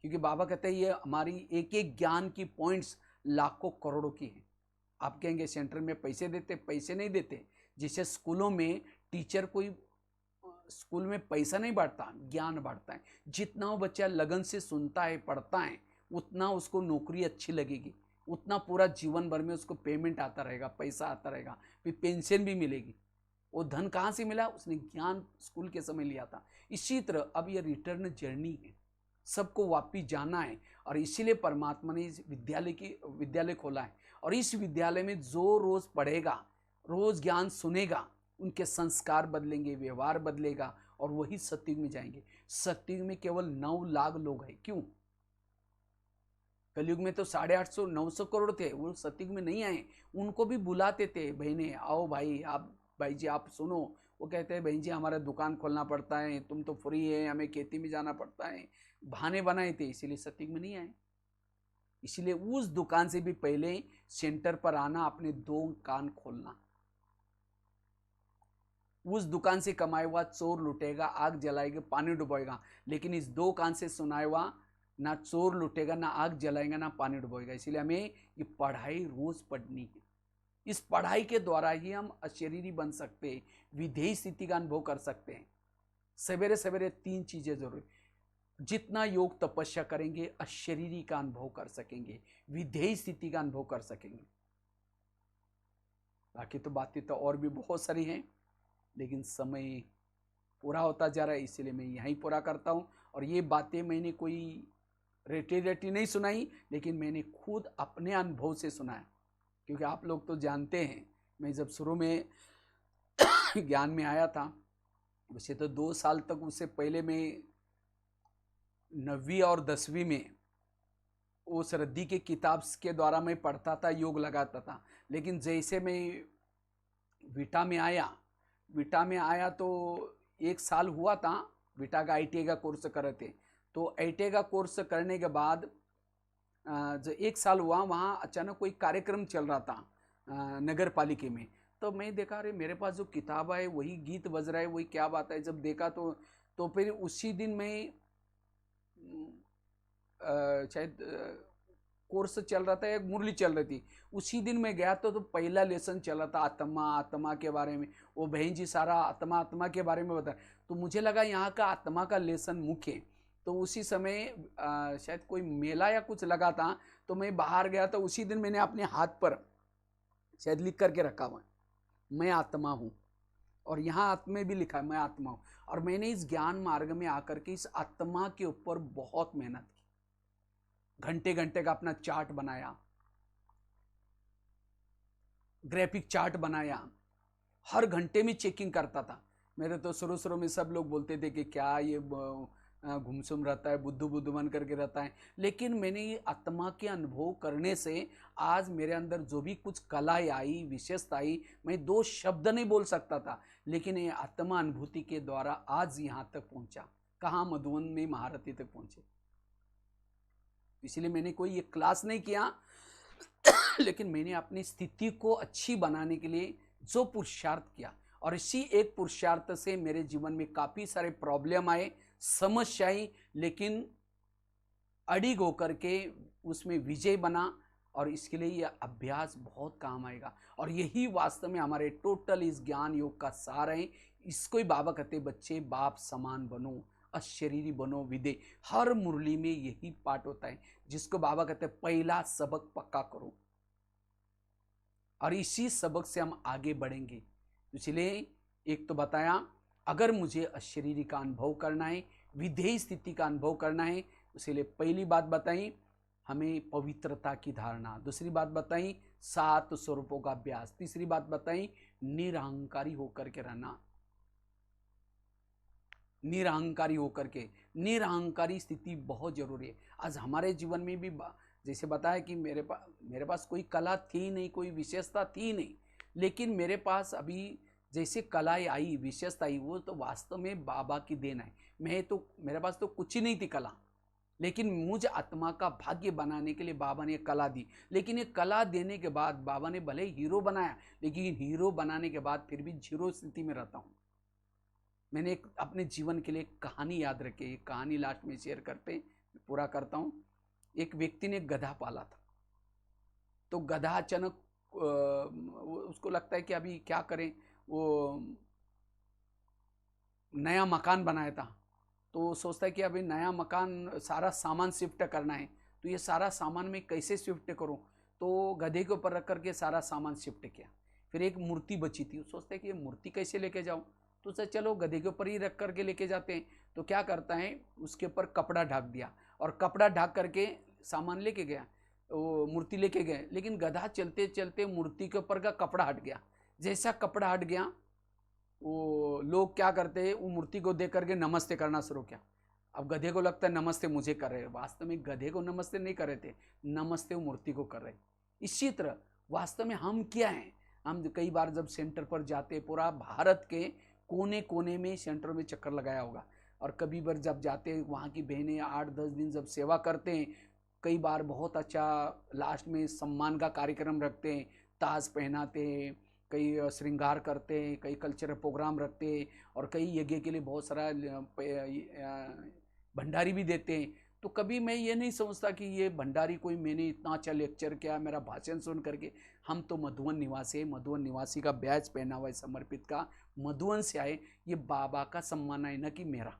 क्योंकि बाबा कहते हैं ये हमारी एक एक ज्ञान की पॉइंट्स लाखों करोड़ों की है। आप कहेंगे सेंटर में पैसे देते, पैसे नहीं देते। जैसे स्कूलों में टीचर कोई स्कूल में पैसा नहीं बांटता, ज्ञान बांटता है। जितना वो बच्चा लगन से सुनता है, पढ़ता है, उतना उसको नौकरी अच्छी लगेगी, उतना पूरा जीवन भर में उसको पेमेंट आता रहेगा, पैसा आता रहेगा, फिर पेंशन भी मिलेगी। वो धन कहाँ से मिला? उसने ज्ञान स्कूल के समय लिया था। इसी तरह अब ये रिटर्न जर्नी है, सबको वापिस जाना है। और इसीलिए परमात्मा ने इस विद्यालय खोला है। और इस विद्यालय में जो रोज पढ़ेगा, रोज ज्ञान सुनेगा, उनके संस्कार बदलेंगे, व्यवहार बदलेगा, और वही सतयुग में जाएंगे। सतयुग में केवल 9 लाख लोग हैं। क्यों? कलयुग में तो 850 900 करोड़ थे, वो सतयुग में नहीं आए। उनको भी बुलाते थे, बहने आओ भाई, आप भाई जी आप सुनो। वो कहते हैं बहन जी हमारा दुकान खोलना पड़ता है, तुम तो फ्री है, हमें खेती में जाना पड़ता है, बहाने बनाए थे, इसीलिए सतयुग में नहीं आए। इसीलिए उस दुकान से भी पहले सेंटर पर आना, अपने 2 कान खोलना। उस दुकान से कमाया हुआ चोर लुटेगा, आग जलाएगा, पानी डुबोएगा, लेकिन इस 2 कान से सुनाया हुआ ना चोर लुटेगा, ना आग जलाएगा, ना पानी डुबोएगा। इसलिए हमें ये पढ़ाई रोज पढ़नी है। इस पढ़ाई के द्वारा ही हम अशरीरी बन सकते हैं, विधेय स्थिति का अनुभव कर सकते हैं। सवेरे सवेरे 3 चीजें जरूरी, जितना योग तपस्या करेंगे अशरीरी का अनुभव कर सकेंगे, विधेय स्थिति का अनुभव कर सकेंगे। बाकी तो बातें तो और भी बहुत सारी हैं, लेकिन समय पूरा होता जा रहा है, इसीलिए मैं यहीं पूरा करता हूं। और ये बातें मैंने कोई रेटी नहीं सुनाई, लेकिन मैंने खुद अपने अनुभव से सुनाया। क्योंकि आप लोग तो जानते हैं, मैं जब शुरू में ज्ञान में आया था वैसे तो 2 साल तक, उससे पहले मैं 9वीं और 10वीं में उस रद्दी के किताब के द्वारा मैं पढ़ता था, योग लगाता था। लेकिन जैसे मैं विटा में आया, विटा में आया तो 1 साल हुआ था। विटा का ITA का कोर्स कर रहे थे, तो ITA का कोर्स करने के बाद जो 1 साल हुआ, वहाँ अचानक कोई कार्यक्रम चल रहा था नगर पालिका में। तो मैं देखा, अरे मेरे पास जो किताब है वही गीत बज रहा है, वही क्या बात है। जब देखा तो फिर उसी दिन मैं शायद कोर्स चल रहा था, एक मुरली चल रही थी, उसी दिन मैं गया तो पहला लेसन चला था आत्मा, आत्मा के बारे में। वो बहन जी सारा आत्मा आत्मा के बारे में बता, तो मुझे लगा यहाँ का आत्मा का लेसन मुख्य है। तो उसी समय शायद कोई मेला या कुछ लगा था, तो मैं बाहर गया। तो उसी दिन मैंने अपने हाथ पर शायद लिख करके रखा हुआ, मैं आत्मा हूँ। और यहाँ आत्मा भी लिखा है, मैं आत्मा हूँ। और मैंने इस ज्ञान मार्ग में आकर के इस आत्मा के ऊपर बहुत मेहनत की, घंटे घंटे का अपना चार्ट बनाया, ग्राफिक चार्ट बनाया, हर घंटे में चेकिंग करता था। मेरे तो शुरू में सब लोग बोलते थे कि क्या ये घुमसुम रहता है, बुद्धू बुद्धू बन करके रहता है। लेकिन मैंने ये आत्मा के अनुभव करने से आज मेरे अंदर जो भी कुछ कलाएं आई, विशेषता आई, मैं 2 शब्द नहीं बोल सकता था, लेकिन ये आत्मा अनुभूति के द्वारा आज यहाँ तक पहुंचा। कहाँ? मधुबन में महारथी तक पहुंचे। इसलिए मैंने कोई ये क्लास नहीं किया, लेकिन मैंने अपनी स्थिति को अच्छी बनाने के लिए जो पुरुषार्थ किया, और इसी एक पुरुषार्थ से मेरे जीवन में काफी सारे प्रॉब्लम आए, समस्या आई, लेकिन अड़िग होकर के उसमें विजय बना। और इसके लिए यह अभ्यास बहुत काम आएगा। और यही वास्तव में हमारे टोटल इस ज्ञान योग का सार है। इसको ही बाबा कहते, बच्चे बाप समान बनो, अशरीरी बनो विदे। हर मुरली में यही पाठ होता है, जिसको बाबा कहते पहला सबक पक्का करो, और इसी सबक से हम आगे बढ़ेंगे। इसलिए एक तो बताया, अगर मुझे अशरीरी का अनुभव करना है, विधेय स्थिति का अनुभव करना है, इसलिए पहली बात बताई हमें पवित्रता की धारणा, दूसरी बात बताई 7 स्वरूपों का अभ्यास, तीसरी बात बताई निरहंकारी होकर के रहना। निरहंकारी होकर के, निरहंकारी स्थिति बहुत जरूरी है। आज हमारे जीवन में भी जैसे बताया कि मेरे पास कोई कला थी नहीं, कोई विशेषता थी नहीं, लेकिन मेरे पास अभी जैसे कलाएं आई, विशेषता आई, वो तो वास्तव में बाबा की देन है। मेरे पास तो कुछ ही नहीं थी कला, लेकिन मुझ आत्मा का भाग्य बनाने के लिए बाबा ने कला दी। लेकिन ये कला देने के बाद बाबा ने भले हीरो बनाया, लेकिन हीरो बनाने के बाद फिर भी जीरो स्थिति में रहता हूँ। मैंने एक अपने जीवन के लिए कहानी याद रखी, एक कहानी लास्ट में शेयर करते पूरा करता हूँ। एक व्यक्ति ने गधा पाला था, तो गधा अचानक उसको लगता है कि अभी क्या करें। वो नया मकान बनाया था, तो सोचता है कि अभी नया मकान, सारा सामान शिफ्ट करना है, तो ये सारा सामान मैं कैसे शिफ्ट करूं। तो गधे के ऊपर रख करके सारा सामान शिफ्ट किया। फिर एक मूर्ति बची थी, सोचता है कि ये मूर्ति कैसे लेके जाऊं, तो चलो गधे के ऊपर ही रख करके लेके जाते हैं। तो क्या करता है, उसके ऊपर कपड़ा ढक दिया, और कपड़ा ढक करके सामान लेके गया, वो मूर्ति लेके गए। लेकिन गधा चलते चलते मूर्ति के ऊपर का कपड़ा हट गया। जैसा कपड़ा हट गया, वो लोग क्या करते हैं, वो मूर्ति को देख करके नमस्ते करना शुरू किया। अब गधे को लगता है नमस्ते मुझे कर रहे हैं, वास्तव में गधे को नमस्ते नहीं कर रहे थे, नमस्ते वो मूर्ति को कर रहे। इसी तरह वास्तव में हम क्या हैं, हम कई बार जब सेंटर पर जाते, पूरा भारत के कोने कोने में सेंटर में चक्कर लगाया होगा, और कभी बार जब जाते हैं, वहाँ की बहनें 8-10 दिन जब सेवा करते हैं, कई बार बहुत अच्छा लास्ट में सम्मान का कार्यक्रम रखते हैं, ताज पहनाते हैं, कई श्रृंगार करते हैं, कई कल्चरल प्रोग्राम रखते हैं, और कई यज्ञ के लिए बहुत सारा भंडारी भी देते हैं। तो कभी मैं ये नहीं समझता कि ये भंडारी कोई, मैंने इतना अच्छा लेक्चर किया, मेरा भाषण सुन करके। हम तो मधुबन निवासी है, मधुबन निवासी का बैच पहना हुआ है समर्पित का, मधुबन से आए, ये बाबा का सम्मान है, न कि मेरा।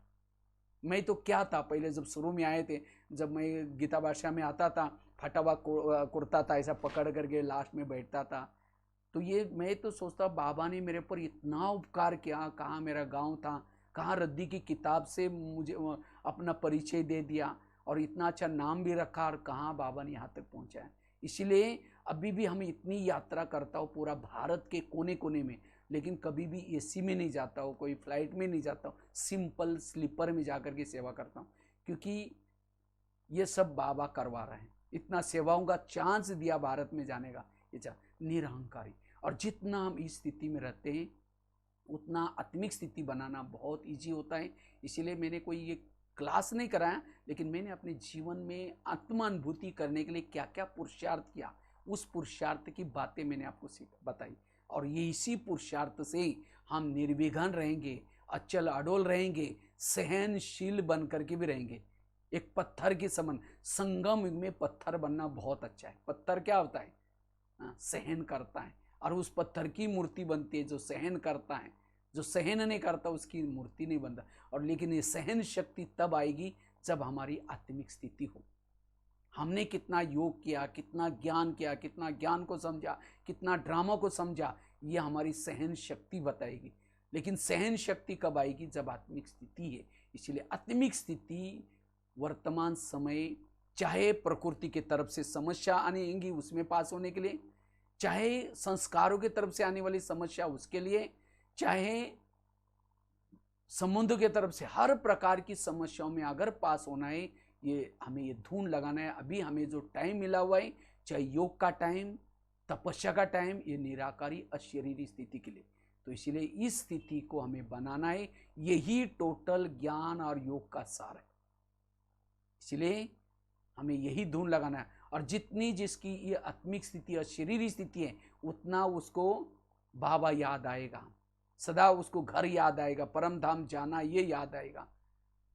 मैं तो क्या था, पहले जब शुरू में आए थे, जब मैं गीता भाषा में आता था, फटा हुआ कुर्ता था, ऐसा पकड़ करके लास्ट में बैठता था। तो ये मैं तो सोचता, बाबा ने मेरे पर इतना उपकार किया, कहाँ मेरा गांव था, कहाँ रद्दी की किताब से मुझे अपना परिचय दे दिया, और इतना अच्छा नाम भी रखा, और कहाँ बाबा ने यहाँ तक पहुँचाया। इसलिए अभी भी हम इतनी यात्रा करता हूँ पूरा भारत के कोने कोने में, लेकिन कभी भी एसी में नहीं जाता हूँ, कोई फ्लाइट में नहीं जाता हूँ, सिंपल स्लीपर में जाकर के सेवा करता हूँ, क्योंकि ये सब बाबा करवा रहे हैं। इतना सेवाओं का चांस दिया भारत में जाने का, ये निरहंकारी। और जितना हम इस स्थिति में रहते हैं उतना आत्मिक स्थिति बनाना बहुत इजी होता है। इसीलिए मैंने कोई ये क्लास नहीं कराया, लेकिन मैंने अपने जीवन में आत्मानुभूति करने के लिए क्या क्या पुरुषार्थ किया, उस पुरुषार्थ की बातें मैंने आपको बताई। और ये इसी पुरुषार्थ से हम निर्विघ्न रहेंगे, अचल अडोल रहेंगे, सहनशील बन करके भी रहेंगे। एक पत्थर के समान, संगम युग में पत्थर बनना बहुत अच्छा है। पत्थर क्या होता है? सहन करता है, और उस पत्थर की मूर्ति बनती है जो सहन करता है। जो सहन नहीं करता उसकी मूर्ति नहीं बनता। और लेकिन ये सहन शक्ति तब आएगी जब हमारी आत्मिक स्थिति हो। हमने कितना योग किया, कितना ज्ञान किया, कितना ज्ञान को समझा, कितना ड्रामा को समझा, ये हमारी सहन शक्ति बताएगी। लेकिन सहन शक्ति कब आएगी? जब आत्मिक स्थिति है। इसलिए आत्मिक स्थिति वर्तमान समय, चाहे प्रकृति की तरफ से समस्या आएंगी उसमें पास होने के लिए, चाहे संस्कारों की तरफ से आने वाली समस्या उसके लिए, चाहे संबंधों की तरफ से, हर प्रकार की समस्याओं में अगर पास होना है, ये हमें ये धून लगाना है। अभी हमें जो टाइम मिला हुआ है, चाहे योग का टाइम, तपस्या का टाइम, ये निराकारी अशरीरी स्थिति के लिए। तो इसीलिए इस स्थिति को हमें बनाना है। यही टोटल ज्ञान और योग का सार है। इसलिए हमें यही धून लगाना है। और जितनी जिसकी ये आत्मिक स्थिति अशरीरी स्थिति है, उतना उसको बाबा याद आएगा, सदा उसको घर याद आएगा, परम धाम जाना ये याद आएगा,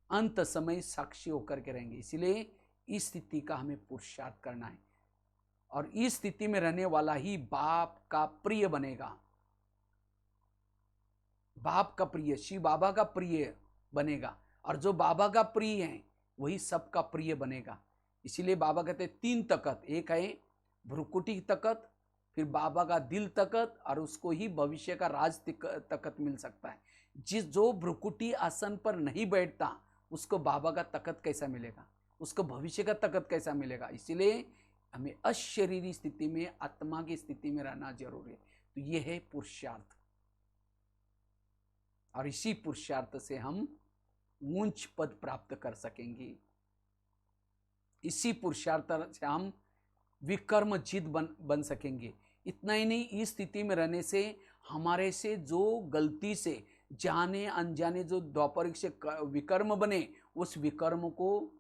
अंत समय साक्षी होकर के रहेंगे। इसलिए इस स्थिति का हमें पुरुषार्थ करना है। और इस स्थिति में रहने वाला ही बाप का प्रिय बनेगा, बाप का प्रिय, शिव बाबा का प्रिय बनेगा। और जो बाबा का प्रिय है वही सबका प्रिय बनेगा। इसीलिए बाबा कहते हैं 3 तकत, एक है भ्रुकुटी तकत, फिर बाबा का दिल तकत, और उसको ही भविष्य का राज तकत मिल सकता है। जो भ्रुकुटी आसन पर नहीं बैठता उसको बाबा का तकत कैसा मिलेगा, उसको भविष्य का तकत कैसा मिलेगा। इसीलिए हमें अशरीरी स्थिति में, आत्मा की स्थिति में रहना जरूरी है। तो ये है पुरुषार्थ। और इसी पुरुषार्थ से हम ऊंच पद प्राप्त कर सकेंगे। इसी पुरुषार्थ से हम विकर्मजित बन सकेंगे। इतना ही नहीं, इस स्थिति में रहने से हमारे से जो गलती से जाने अनजाने जो द्वापरिक से विकर्म बने, उस विकर्म को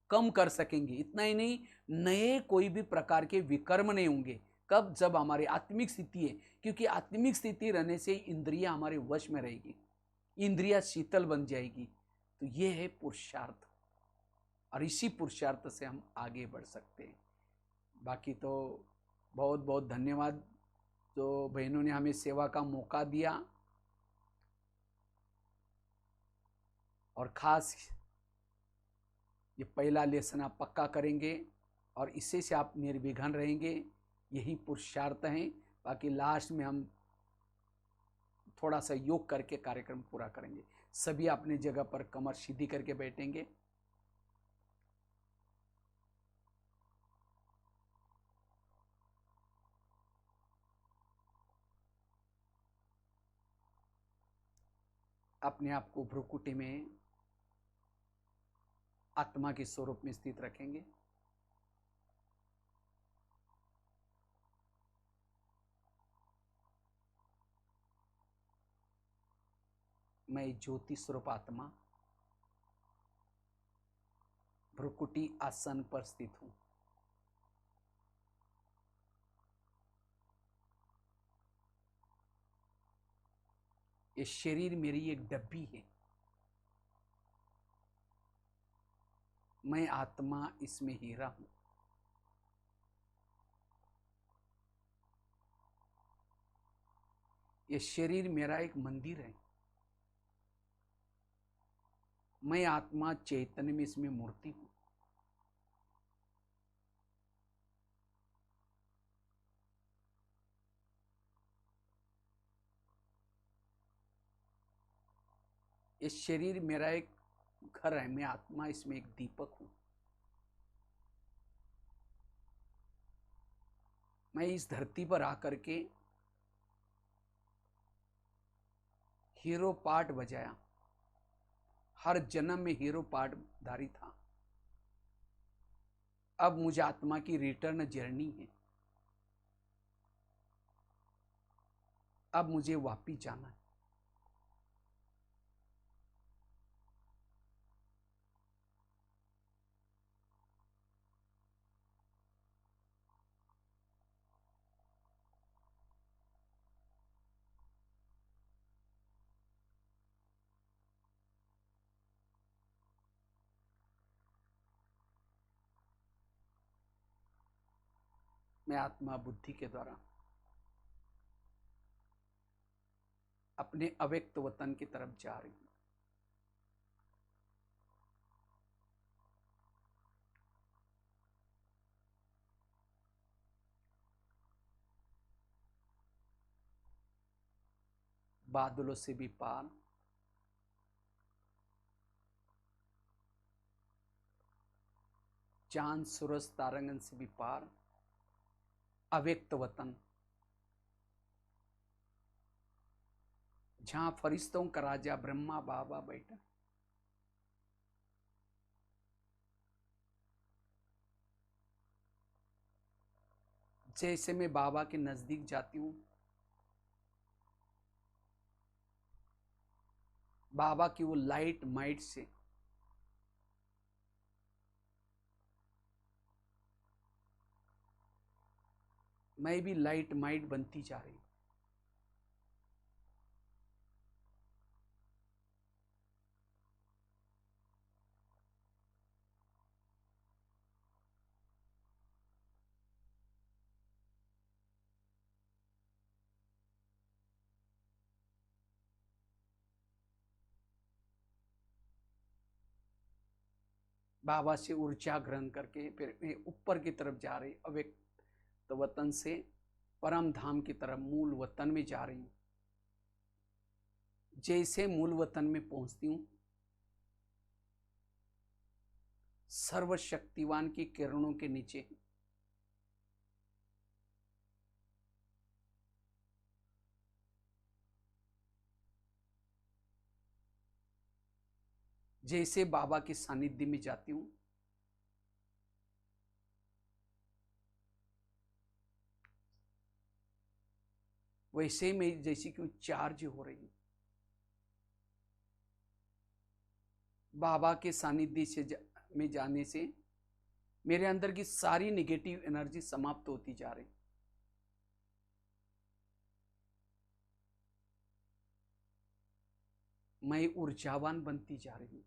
कम कर सकेंगे। इतना ही नहीं, नए कोई भी प्रकार के विकर्म नहीं होंगे। कब? जब हमारी आत्मिक स्थिति है। क्योंकि आत्मिक स्थिति रहने से इंद्रियां हमारे वश में रहेगी, इंद्रियां शीतल बन जाएगी। तो ये है पुरुषार्थ, और इसी पुरुषार्थ से हम आगे बढ़ सकते हैं। बाकी तो बहुत बहुत धन्यवाद जो बहनों ने हमें सेवा का मौका दिया। और खास ये पहला लेसन आप पक्का करेंगे और इसी से आप निर्विघ्न रहेंगे। यही पुरुषार्थ हैं। बाकी लास्ट में हम थोड़ा सा योग करके कार्यक्रम पूरा करेंगे। सभी अपने जगह पर कमर सीधी करके बैठेंगे। अपने आप को भ्रुकुटी में आत्मा के स्वरूप में स्थित रखेंगे। मैं ज्योति स्वरूप आत्मा भ्रुकुटी आसन पर स्थित हूं। ये शरीर मेरी एक डब्बी है, मैं आत्मा इसमें हीरा हूं। ये शरीर मेरा एक मंदिर है, मैं आत्मा चैतन्य में इसमें मूर्ति हूं। ये शरीर मेरा एक घर है, मैं आत्मा इसमें एक दीपक हूं। मैं इस धरती पर आकर के हीरो पार्ट बजाया, हर जन्म में हीरो पार्ट धारी था। अब मुझे आत्मा की रिटर्न जर्नी है, अब मुझे वापिस जाना है। मैं आत्मा बुद्धि के द्वारा अपने अव्यक्त वतन की तरफ जा रही हूं। बादलों से भी पार, चांद सूरज तारंगन से भी पार, अव्यक्त वतन, जहां फरिश्तों का राजा ब्रह्मा बाबा बैठा। जैसे मैं बाबा के नजदीक जाती हूं, बाबा की वो लाइट माइट से मैं भी लाइट माइट बनती जा रही हूं। बाबा से ऊर्जा ग्रहण करके फिर मैं ऊपर की तरफ जा रही, अव्यक्त वतन से परम धाम की तरफ मूल वतन में जा रही हूं। जैसे मूल वतन में पहुंचती हूं, सर्वशक्तिवान की किरणों के नीचे जैसे बाबा के सानिध्य में जाती हूं, वैसे में जैसे कि चार्ज हो रही हूं। बाबा के सानिध्य से में जाने से मेरे अंदर की सारी निगेटिव एनर्जी समाप्त होती जा रही। मैं ऊर्जावान बनती जा रही हूं।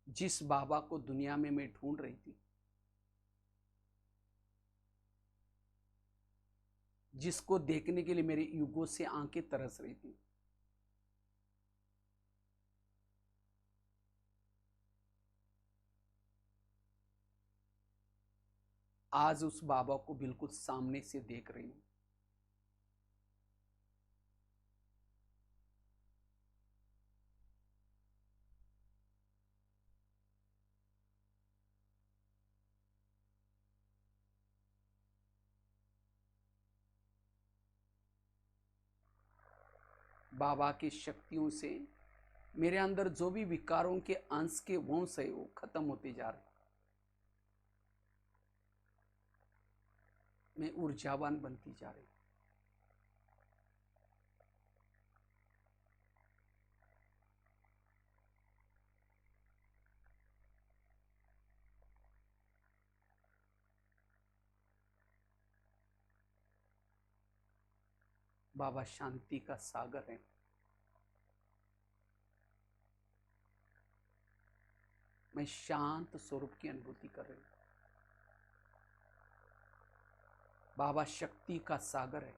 जिस बाबा को दुनिया में मैं ढूंढ रही थी, जिसको देखने के लिए मेरे युगों से आंखें तरस रही थी, आज उस बाबा को बिल्कुल सामने से देख रही हूं। बाबा की शक्तियों से मेरे अंदर जो भी विकारों के अंश के वंश है वो खत्म होते जा रहे। मैं ऊर्जावान बनती जा रही। बाबा शांति का सागर है। मैं शांत स्वरूप की अनुभूति कर रही हूं। बाबा शक्ति का सागर है।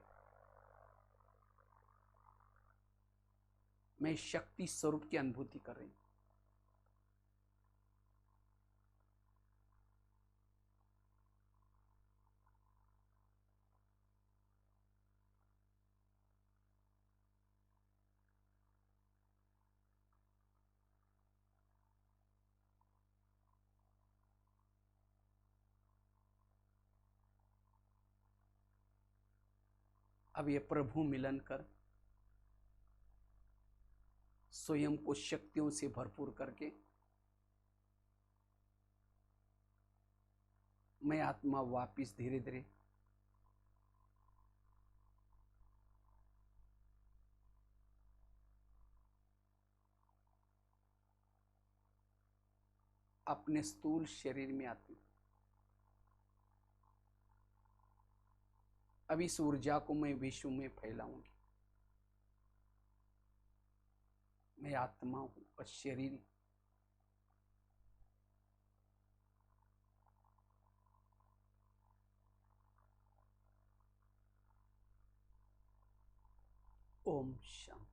मैं शक्ति स्वरूप की अनुभूति कर रही हूं। अब ये प्रभु मिलन कर स्वयं को शक्तियों से भरपूर करके मैं आत्मा वापिस धीरे धीरे अपने स्थूल शरीर में आती हूं। अब इस ऊर्जा को मैं विश्व में फैलाऊंगी। मैं आत्मा हूं और शरीर ओम शांति।